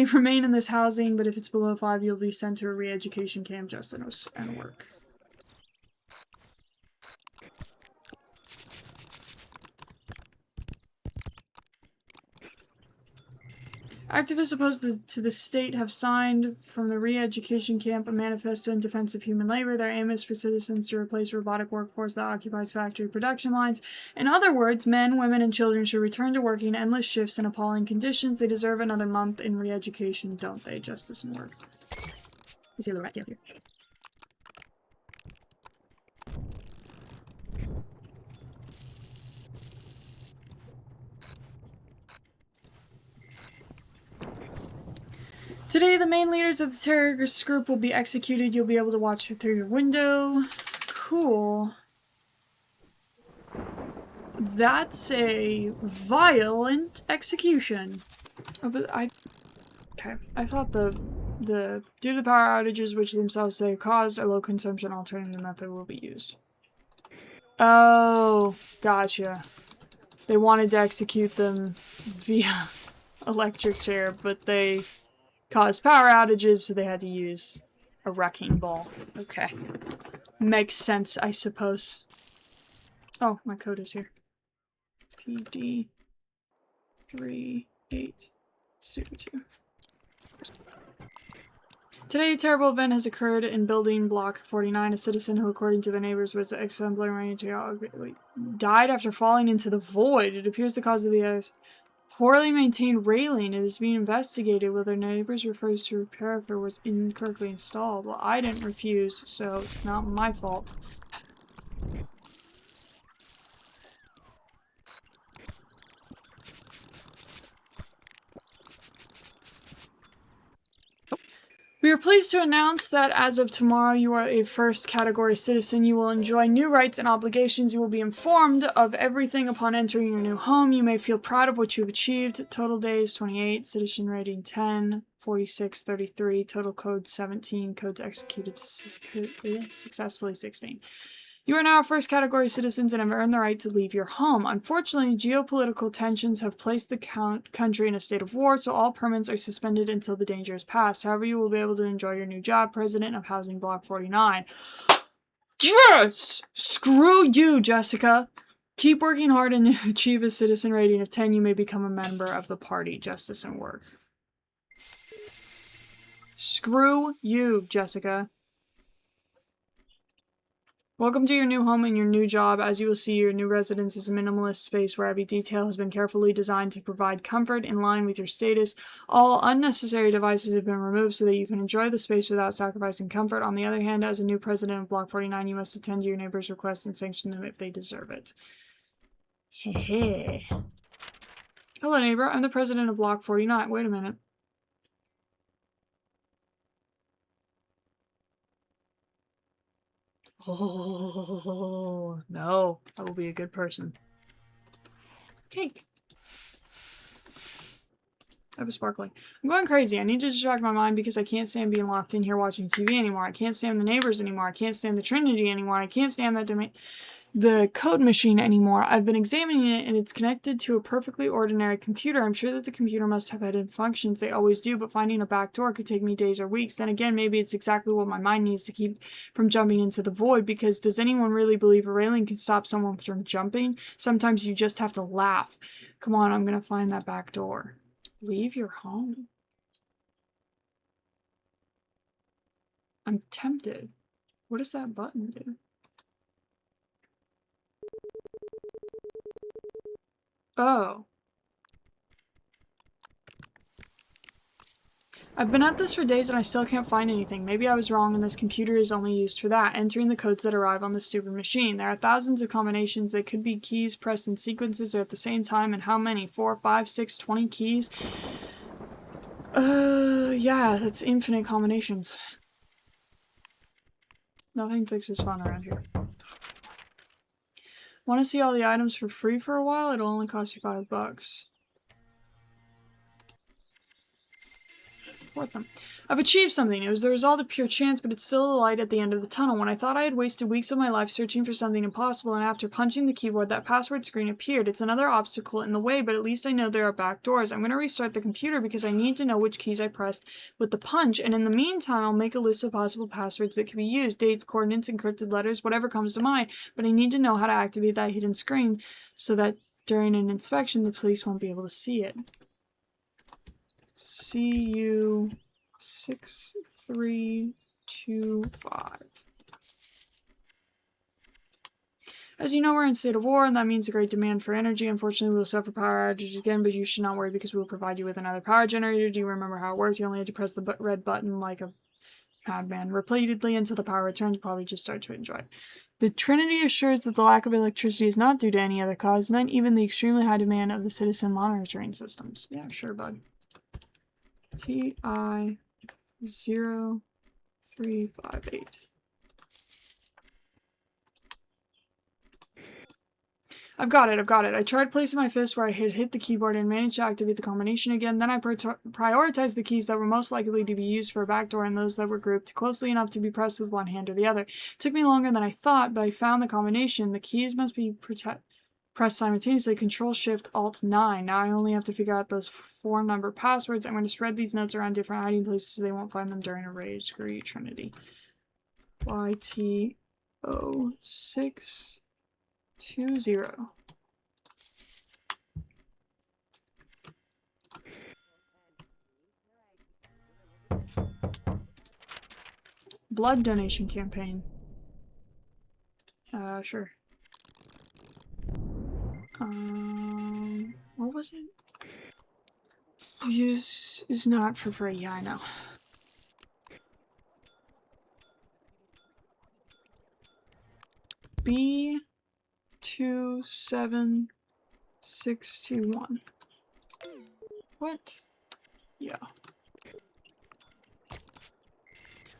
remain in this housing, but if it's below 5, you'll be sent to a re-education camp just and work. Activists opposed to the state have signed from the re-education camp a manifesto in defense of human labor. Their aim is for citizens to replace robotic workforce that occupies factory production lines. In other words, men, women, and children should return to working endless shifts in appalling conditions. They deserve another month in re-education, don't they? Justice and work. You see the right here. Today, the main leaders of the terrorist group will be executed. You'll be able to watch it through your window. Cool. That's a violent execution. Oh, but okay. I thought due to the power outages, which themselves say caused, a low consumption alternative method will be used. Oh, gotcha. They wanted to execute them via electric chair, but they caused power outages, so they had to use a wrecking ball. Okay. Makes sense, I suppose. Oh, my code is here. PD3802. Today, a terrible event has occurred in building block 49. A citizen who, according to the neighbors, was exemplary died after falling into the void. It appears the cause of the poorly maintained railing. It is being investigated whether neighbors refused to repair if it was incorrectly installed. Well, I didn't refuse, so it's not my fault. We are pleased to announce that as of tomorrow, you are a first category citizen. You will enjoy new rights and obligations. You will be informed of everything upon entering your new home. You may feel proud of what you have achieved. Total days 28, citizen rating 10, 46, 33, total codes 17, codes executed successfully 16. You are now first category citizens and have earned the right to leave your home. Unfortunately, geopolitical tensions have placed the country in a state of war, so all permits are suspended until the danger is past. However, you will be able to enjoy your new job, President of Housing Block 49. Yes! Screw you, Jessica! Keep working hard and achieve a citizen rating of 10. You may become a member of the party. Justice and work. Screw you, Jessica. Welcome to your new home and your new job. As you will see, your new residence is a minimalist space where every detail has been carefully designed to provide comfort in line with your status. All unnecessary devices have been removed so that you can enjoy the space without sacrificing comfort. On the other hand, as a new president of Block 49, you must attend to your neighbors' requests and sanction them if they deserve it. Hehe. Hello, neighbor. I'm the president of Block 49. Wait a minute. Oh, no. I will be a good person. Cake. I have a sparkling. I'm going crazy. I need to distract my mind because I can't stand being locked in here watching TV anymore. I can't stand the neighbors anymore. I can't stand the Trinity anymore. I can't stand the code machine anymore. I've been examining it and it's connected to a perfectly ordinary computer. I'm sure that the computer must have hidden functions. They always do, but finding a back door could take me days or weeks. Then again, maybe it's exactly what my mind needs to keep from jumping into the void, because does anyone really believe a railing can stop someone from jumping? Sometimes you just have to laugh. Come on, I'm gonna find that back door. Leave your home. I'm tempted. What does that button do? Oh. I've been at this for days and I still can't find anything. Maybe I was wrong and this computer is only used for that, entering the codes that arrive on the stupid machine. There are thousands of combinations. They could be keys pressed in sequences or at the same time, and how many? 4, 5, 6, 20 keys? Yeah, that's infinite combinations. Nothing fixes fun around here. Want to see all the items for free for a while? It'll only cost you $5. Worth them. I've achieved something. It was the result of pure chance, but it's still a light at the end of the tunnel. When I thought I had wasted weeks of my life searching for something impossible, and after punching the keyboard, that password screen appeared. It's another obstacle in the way, but at least I know there are back doors. I'm going to restart the computer because I need to know which keys I pressed with the punch, and in the meantime, I'll make a list of possible passwords that can be used. Dates, coordinates, encrypted letters, whatever comes to mind, but I need to know how to activate that hidden screen so that during an inspection, the police won't be able to see it. CU 6325. As you know, we're in a state of war, and that means a great demand for energy. Unfortunately, we will suffer power outages again, but you should not worry because we will provide you with another power generator. Do you remember how it worked? You only had to press the red button like a madman repeatedly until the power returns. You probably just start to enjoy it. The Trinity assures that the lack of electricity is not due to any other cause, not even the extremely high demand of the citizen monitoring systems. Yeah, sure, bud. TI 0358. I've got it. I tried placing my fist where I had hit the keyboard and managed to activate the combination again. Then I prioritized the keys that were most likely to be used for a backdoor and those that were grouped closely enough to be pressed with one hand or the other. It took me longer than I thought, but I found the combination. The keys must be pressed simultaneously. Control-Shift-Alt-9. Now I only have to figure out those 4-number passwords. I'm going to spread these notes around different hiding places so they won't find them during a raid. Screw you, Trinity. YT0620. Blood donation campaign. Sure. What was it? Use is not for free. Yeah, I know. B27621. What? Yeah.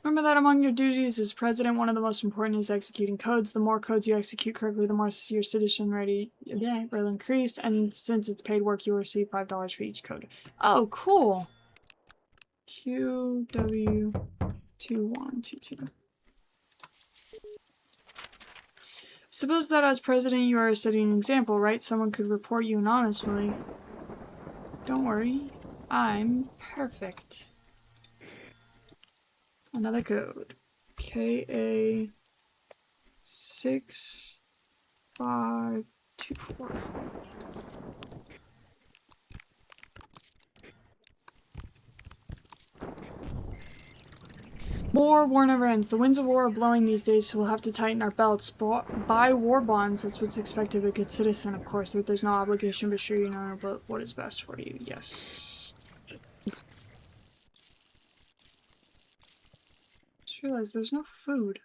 Remember that among your duties as president, one of the most important is executing codes. The more codes you execute correctly, the more your citizen ready will increase, and since it's paid work, you will receive $5 for each code. Oh, cool. QW2122. Suppose that as president you are setting an example, right? Someone could report you anonymously. Don't worry, I'm perfect. Another code. KA6524. War never ends. The winds of war are blowing these days, so we'll have to tighten our belts. Buy war bonds, that's what's expected of a good citizen, of course. There's no obligation, but sure you know about what is best for you. Yes. Just realized there's no food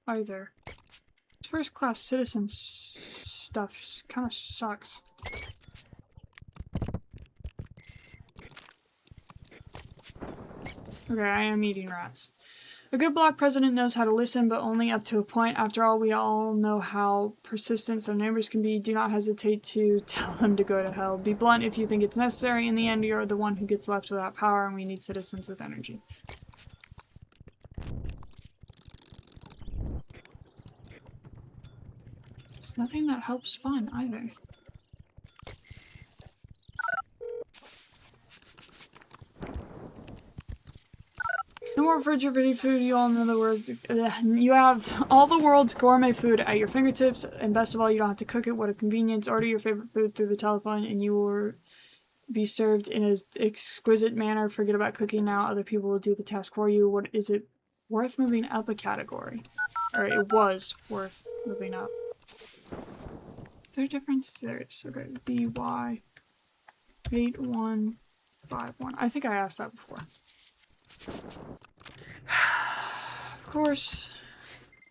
either. First class citizen stuff kind of sucks. Okay, I am eating rats. A good block president knows how to listen, but only up to a point. After all, we all know how persistent some neighbors can be. Do not hesitate to tell them to go to hell. Be blunt if you think it's necessary. In the end, you're the one who gets left without power, and we need citizens with energy. There's nothing that helps fun, either. No more refrigerated food, you all know the words. You have all the world's gourmet food at your fingertips, and best of all, you don't have to cook it. What a convenience. Order your favorite food through the telephone, and you will be served in an exquisite manner. Forget about cooking now. Other people will do the task for you. What is it worth moving up a category? Or it was worth moving up. Is there a difference? There is. Okay. BY 8151. I think I asked that before. Of course.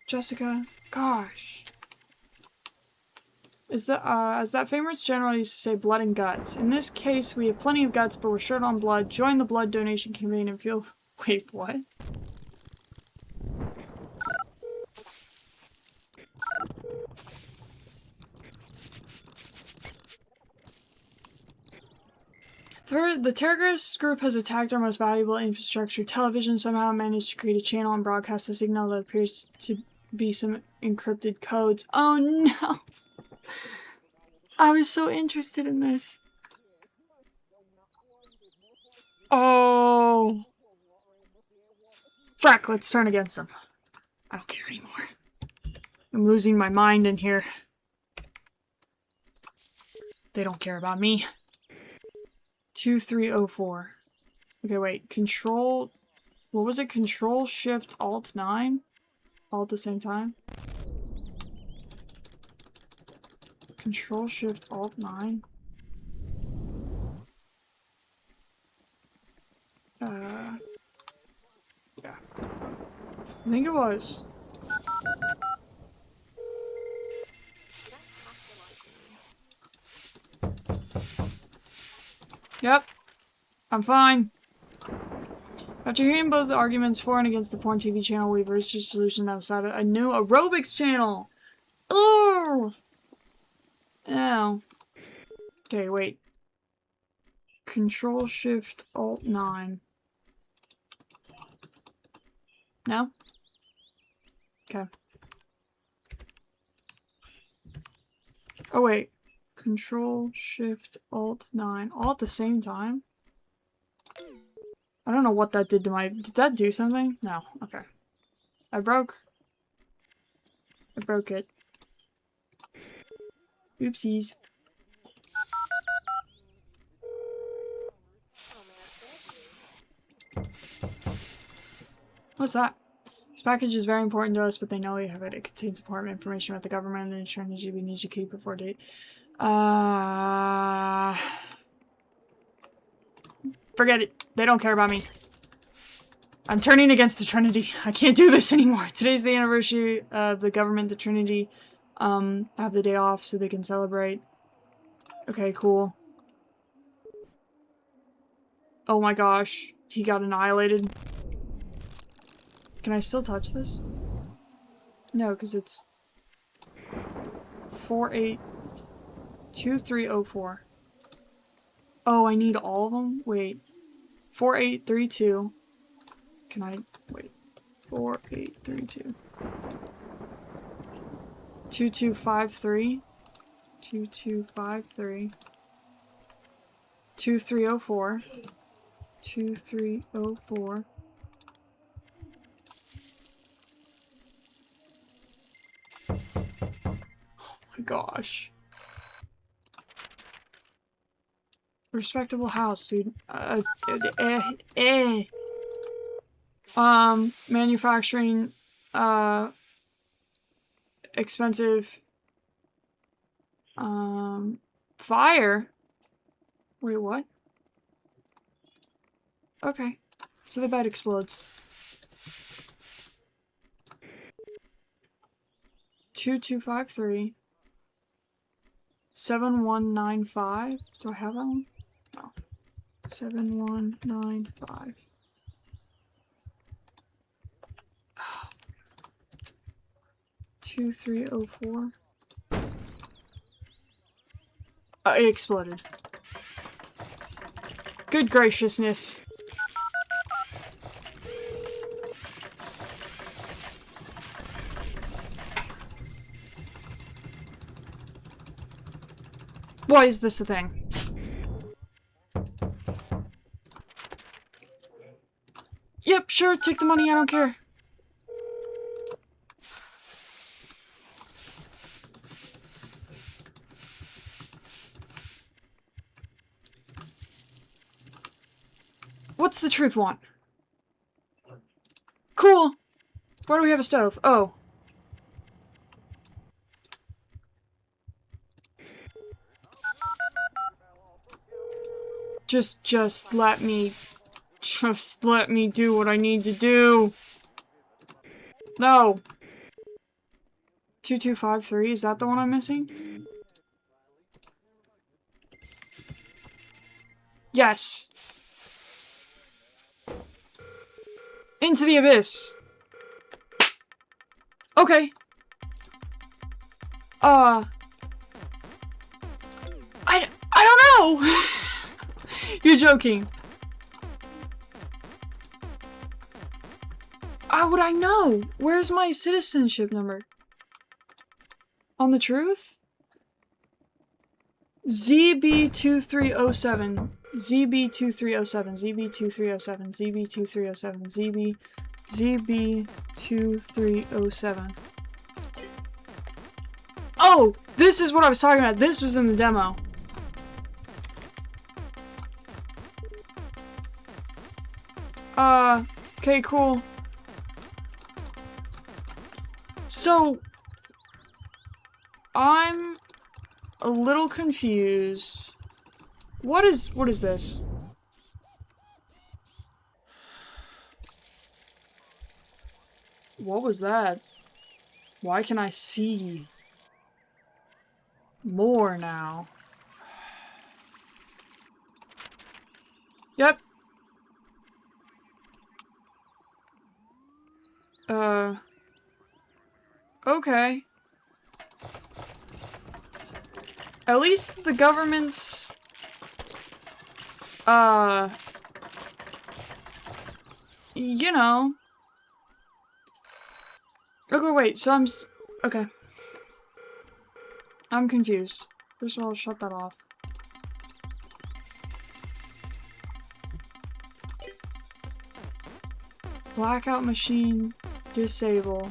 Jessica. Gosh. Is that, as that famous general used to say, blood and guts. In this case, we have plenty of guts, but we're short on blood. Join the blood donation campaign and feel... Wait, what? The terrorist group has attacked our most valuable infrastructure. Television somehow managed to create a channel and broadcast a signal that appears to be some encrypted codes. Oh no! I was so interested in this. Oh! Frack, let's turn against them. I don't care anymore. I'm losing my mind in here. They don't care about me. 2304. Okay, wait. Control... What was it? Control, Shift, Alt, 9? All at the same time? Control, Shift, Alt, 9? Yeah. I think it was. Yep. I'm fine. After hearing both the arguments for and against the porn TV channel, we reached a solution that was a new aerobics channel. Oh. Oh. Okay, wait. Control Shift Alt 9. No? Okay. Oh wait. Control Shift Alt 9. All at the same time? I don't know what that did to my... Did that do something? No. Okay. I broke it. Oopsies. What's that? This package is very important to us, but they know we have it. It contains important information about the government and the insurance we need to keep before date. Forget it. They don't care about me. I'm turning against the Trinity. I can't do this anymore. Today's the anniversary of the government, the Trinity. Have the day off so they can celebrate. Okay, cool. Oh my gosh. He got annihilated. Can I still touch this? No, because it's 482304. Oh, I need all of them? Wait. 4832. Can I... Wait. 4832. 2253. 2253. 2304. 2304. Oh my gosh. Respectable house, dude. Manufacturing, expensive, fire? Wait, what? Okay. So the bed explodes. 2253. 7195. Do I have that one? No. 7195. 2304. It exploded. Good graciousness. Why is this a thing? Yep, sure, take the money, I don't care. What's the truth want? Cool. Why do we have a stove? Oh. Just let me do what I need to do. No. 2253, is that the one I'm missing? Yes. Into the abyss. Okay. I don't know. You're joking. How would I know? Where's my citizenship number? On the truth? ZB2307. ZB2307. ZB2307. ZB2307. ZB2307. Oh! This is what I was talking about. This was in the demo. Okay, cool. So, I'm a little confused. What is this? What was that? Why can I see more now? Yep. Okay. At least the government's, you know. Okay, wait, so okay. I'm confused. First of all, shut that off. Blackout machine, disable.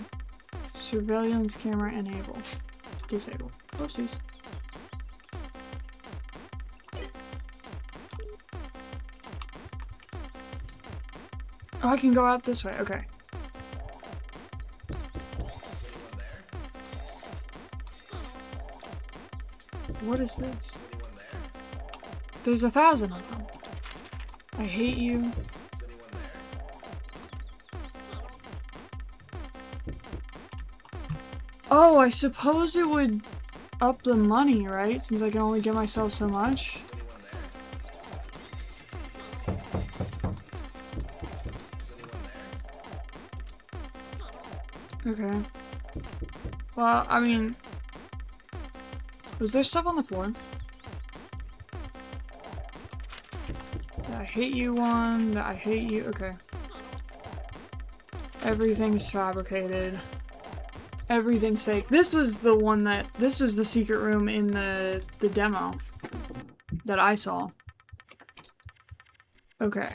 Surveillance camera, enable. Disable. Oopsies. Oh, I can go out this way. Okay. What is this? There's 1,000 of them. I hate you. Oh, I suppose it would up the money, right? Since I can only give myself so much. Okay. Well, I mean... Was there stuff on the floor? I hate you one, I hate you, okay. Everything's fabricated. Everything's fake. This was the one that, this was the secret room in the demo that I saw. Okay.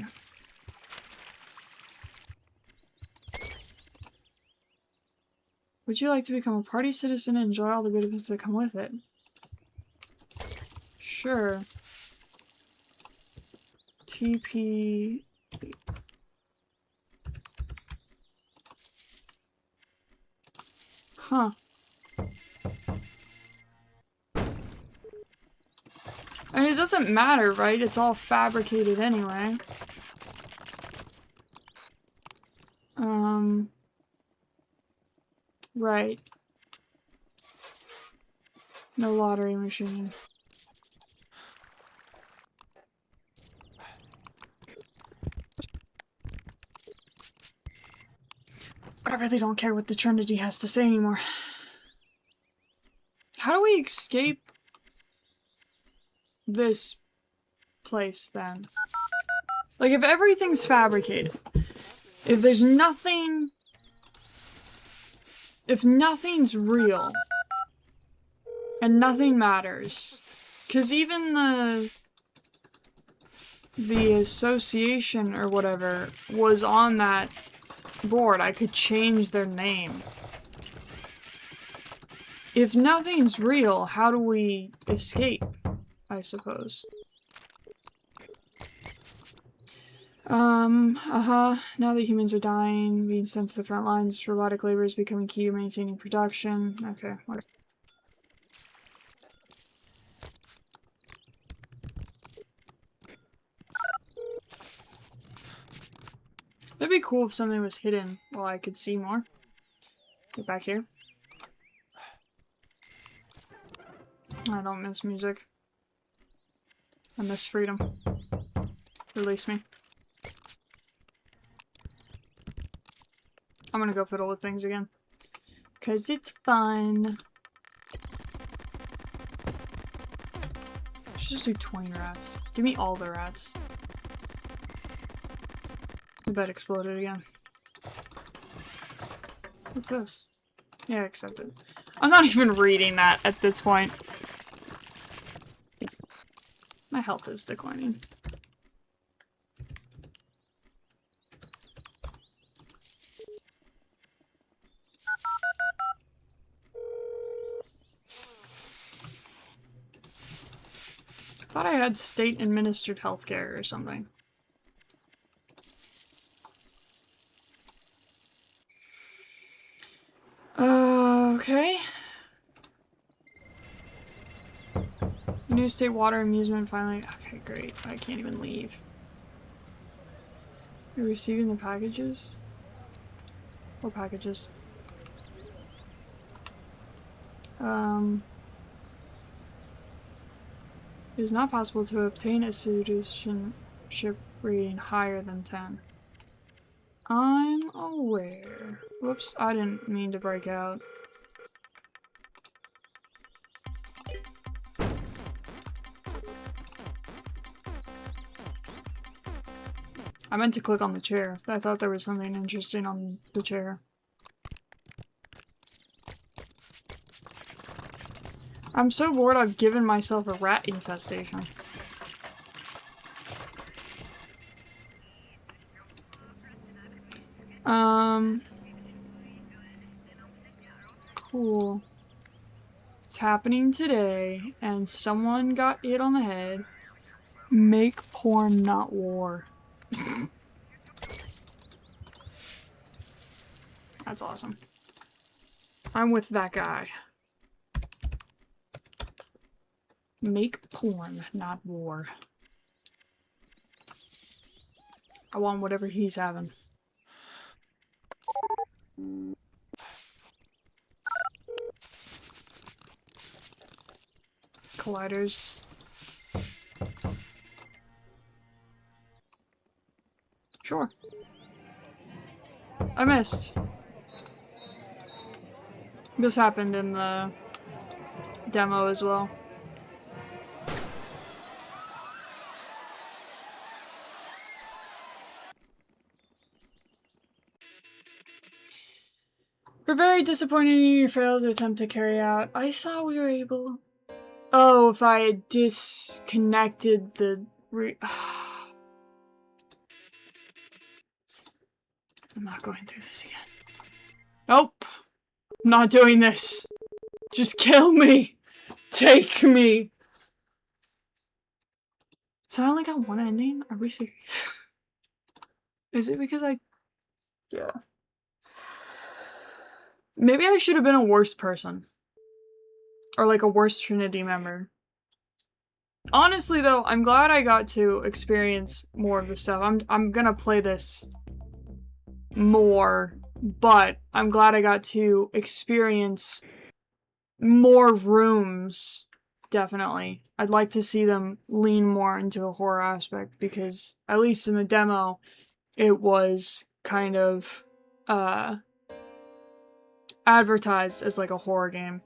Would you like to become a party citizen and enjoy all the benefits that come with it? Sure. TP... Huh. I mean, it doesn't matter, right? It's all fabricated anyway. Right. No lottery machine. But I really don't care what the Trinity has to say anymore. we escape this place then? Like, if everything's fabricated, if there's nothing, if nothing's real, and nothing matters, because even the association or whatever was on that board, I could change their name. If nothing's real, how do we escape, I suppose? Now that humans are dying, being sent to the front lines, robotic labor is becoming key to maintaining production. Okay, whatever. It'd be cool if something was hidden while I could see more. Get back here. I don't miss music. I miss freedom. Release me. I'm gonna go fiddle with things again. 'Cause it's fun. Let's just do 20 rats. Give me all the rats. The bed exploded again. What's this? Yeah, accept it. I'm not even reading that at this point. My health is declining. Thought I had state-administered healthcare or something. Okay. New state water amusement finally. Okay, great. I can't even leave. You're receiving the packages? What packages? It is not possible to obtain a citizenship rating higher than 10. I'm aware. Whoops, I didn't mean to break out. I meant to click on the chair. I thought there was something interesting on the chair. I'm so bored I've given myself a rat infestation. Cool. It's happening today, and someone got hit on the head. Make porn, not war. That's awesome. I'm with that guy. Make porn, not war. I want whatever he's having. Colliders. Sure. I missed. This happened in the demo as well. We're very disappointed in you. You failed to attempt to carry out. I thought we were able. Oh, if I had disconnected the I'm not going through this again. Nope. I'm not doing this. Just kill me. Take me. So I only got one ending? Are we serious? Is it because I... Yeah. Maybe I should have been a worse person. Or like a worse Trinity member. Honestly though, I'm glad I got to experience more of the stuff. I'm gonna play this more, but I'm glad I got to experience more rooms. Definitely. I'd like to see them lean more into a horror aspect because, at least in the demo, it was kind of advertised as like a horror game.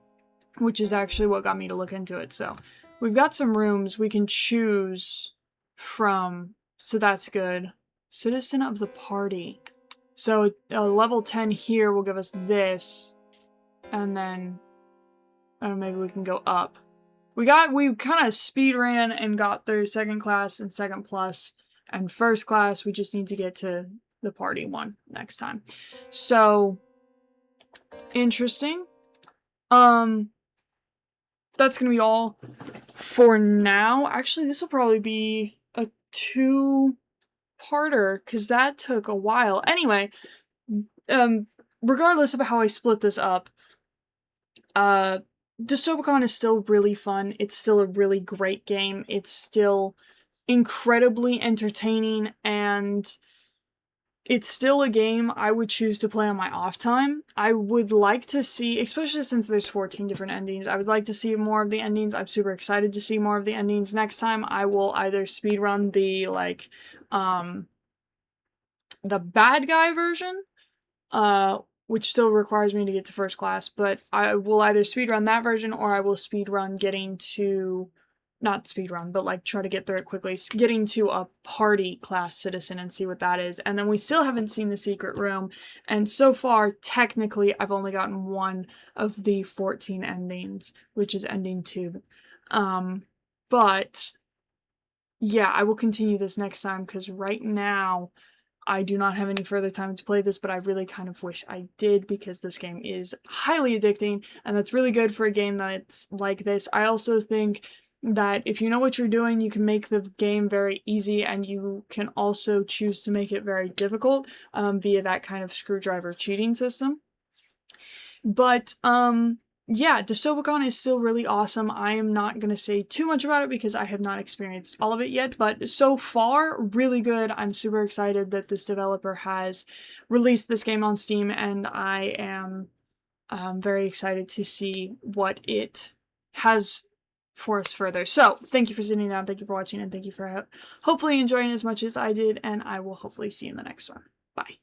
which is actually what got me to look into it. So we've got some rooms we can choose from, so that's good. Citizen of the party. So level 10 here will give us this, and then maybe we can go up. We kind of speed ran and got through second class and second plus, and first class we just need to get to the party one next time. So interesting. That's gonna be all for now. Actually, this will probably be a 2-parter because that took a while. Anyway, regardless of how I split this up, Dystopicon is still really fun. It's still a really great game. It's still incredibly entertaining, and it's still a game I would choose to play on my off time. I would like to see, especially since there's 14 different endings, I would like to see more of the endings. I'm super excited to see more of the endings. Next time, I will either speedrun the, the bad guy version, which still requires me to get to first class, but I will either speedrun that version or I will speedrun getting to, not speedrun, but like try to get through it quickly, getting to a party class citizen and see what that is. And then we still haven't seen the secret room, and so far, technically, I've only gotten one of the 14 endings, which is ending 2. But yeah, I will continue this next time, because right now, I do not have any further time to play this, but I really kind of wish I did, because this game is highly addicting, and that's really good for a game that's like this. I also think that if you know what you're doing, you can make the game very easy, and you can also choose to make it very difficult via that kind of screwdriver cheating system. But, yeah, Dystopicon is still really awesome. I am not going to say too much about it because I have not experienced all of it yet, but so far, really good. I'm super excited that this developer has released this game on Steam, and I am very excited to see what it has for us further. So, thank you for sitting down, thank you for watching, and thank you for hopefully enjoying as much as I did, and I will hopefully see you in the next one. Bye.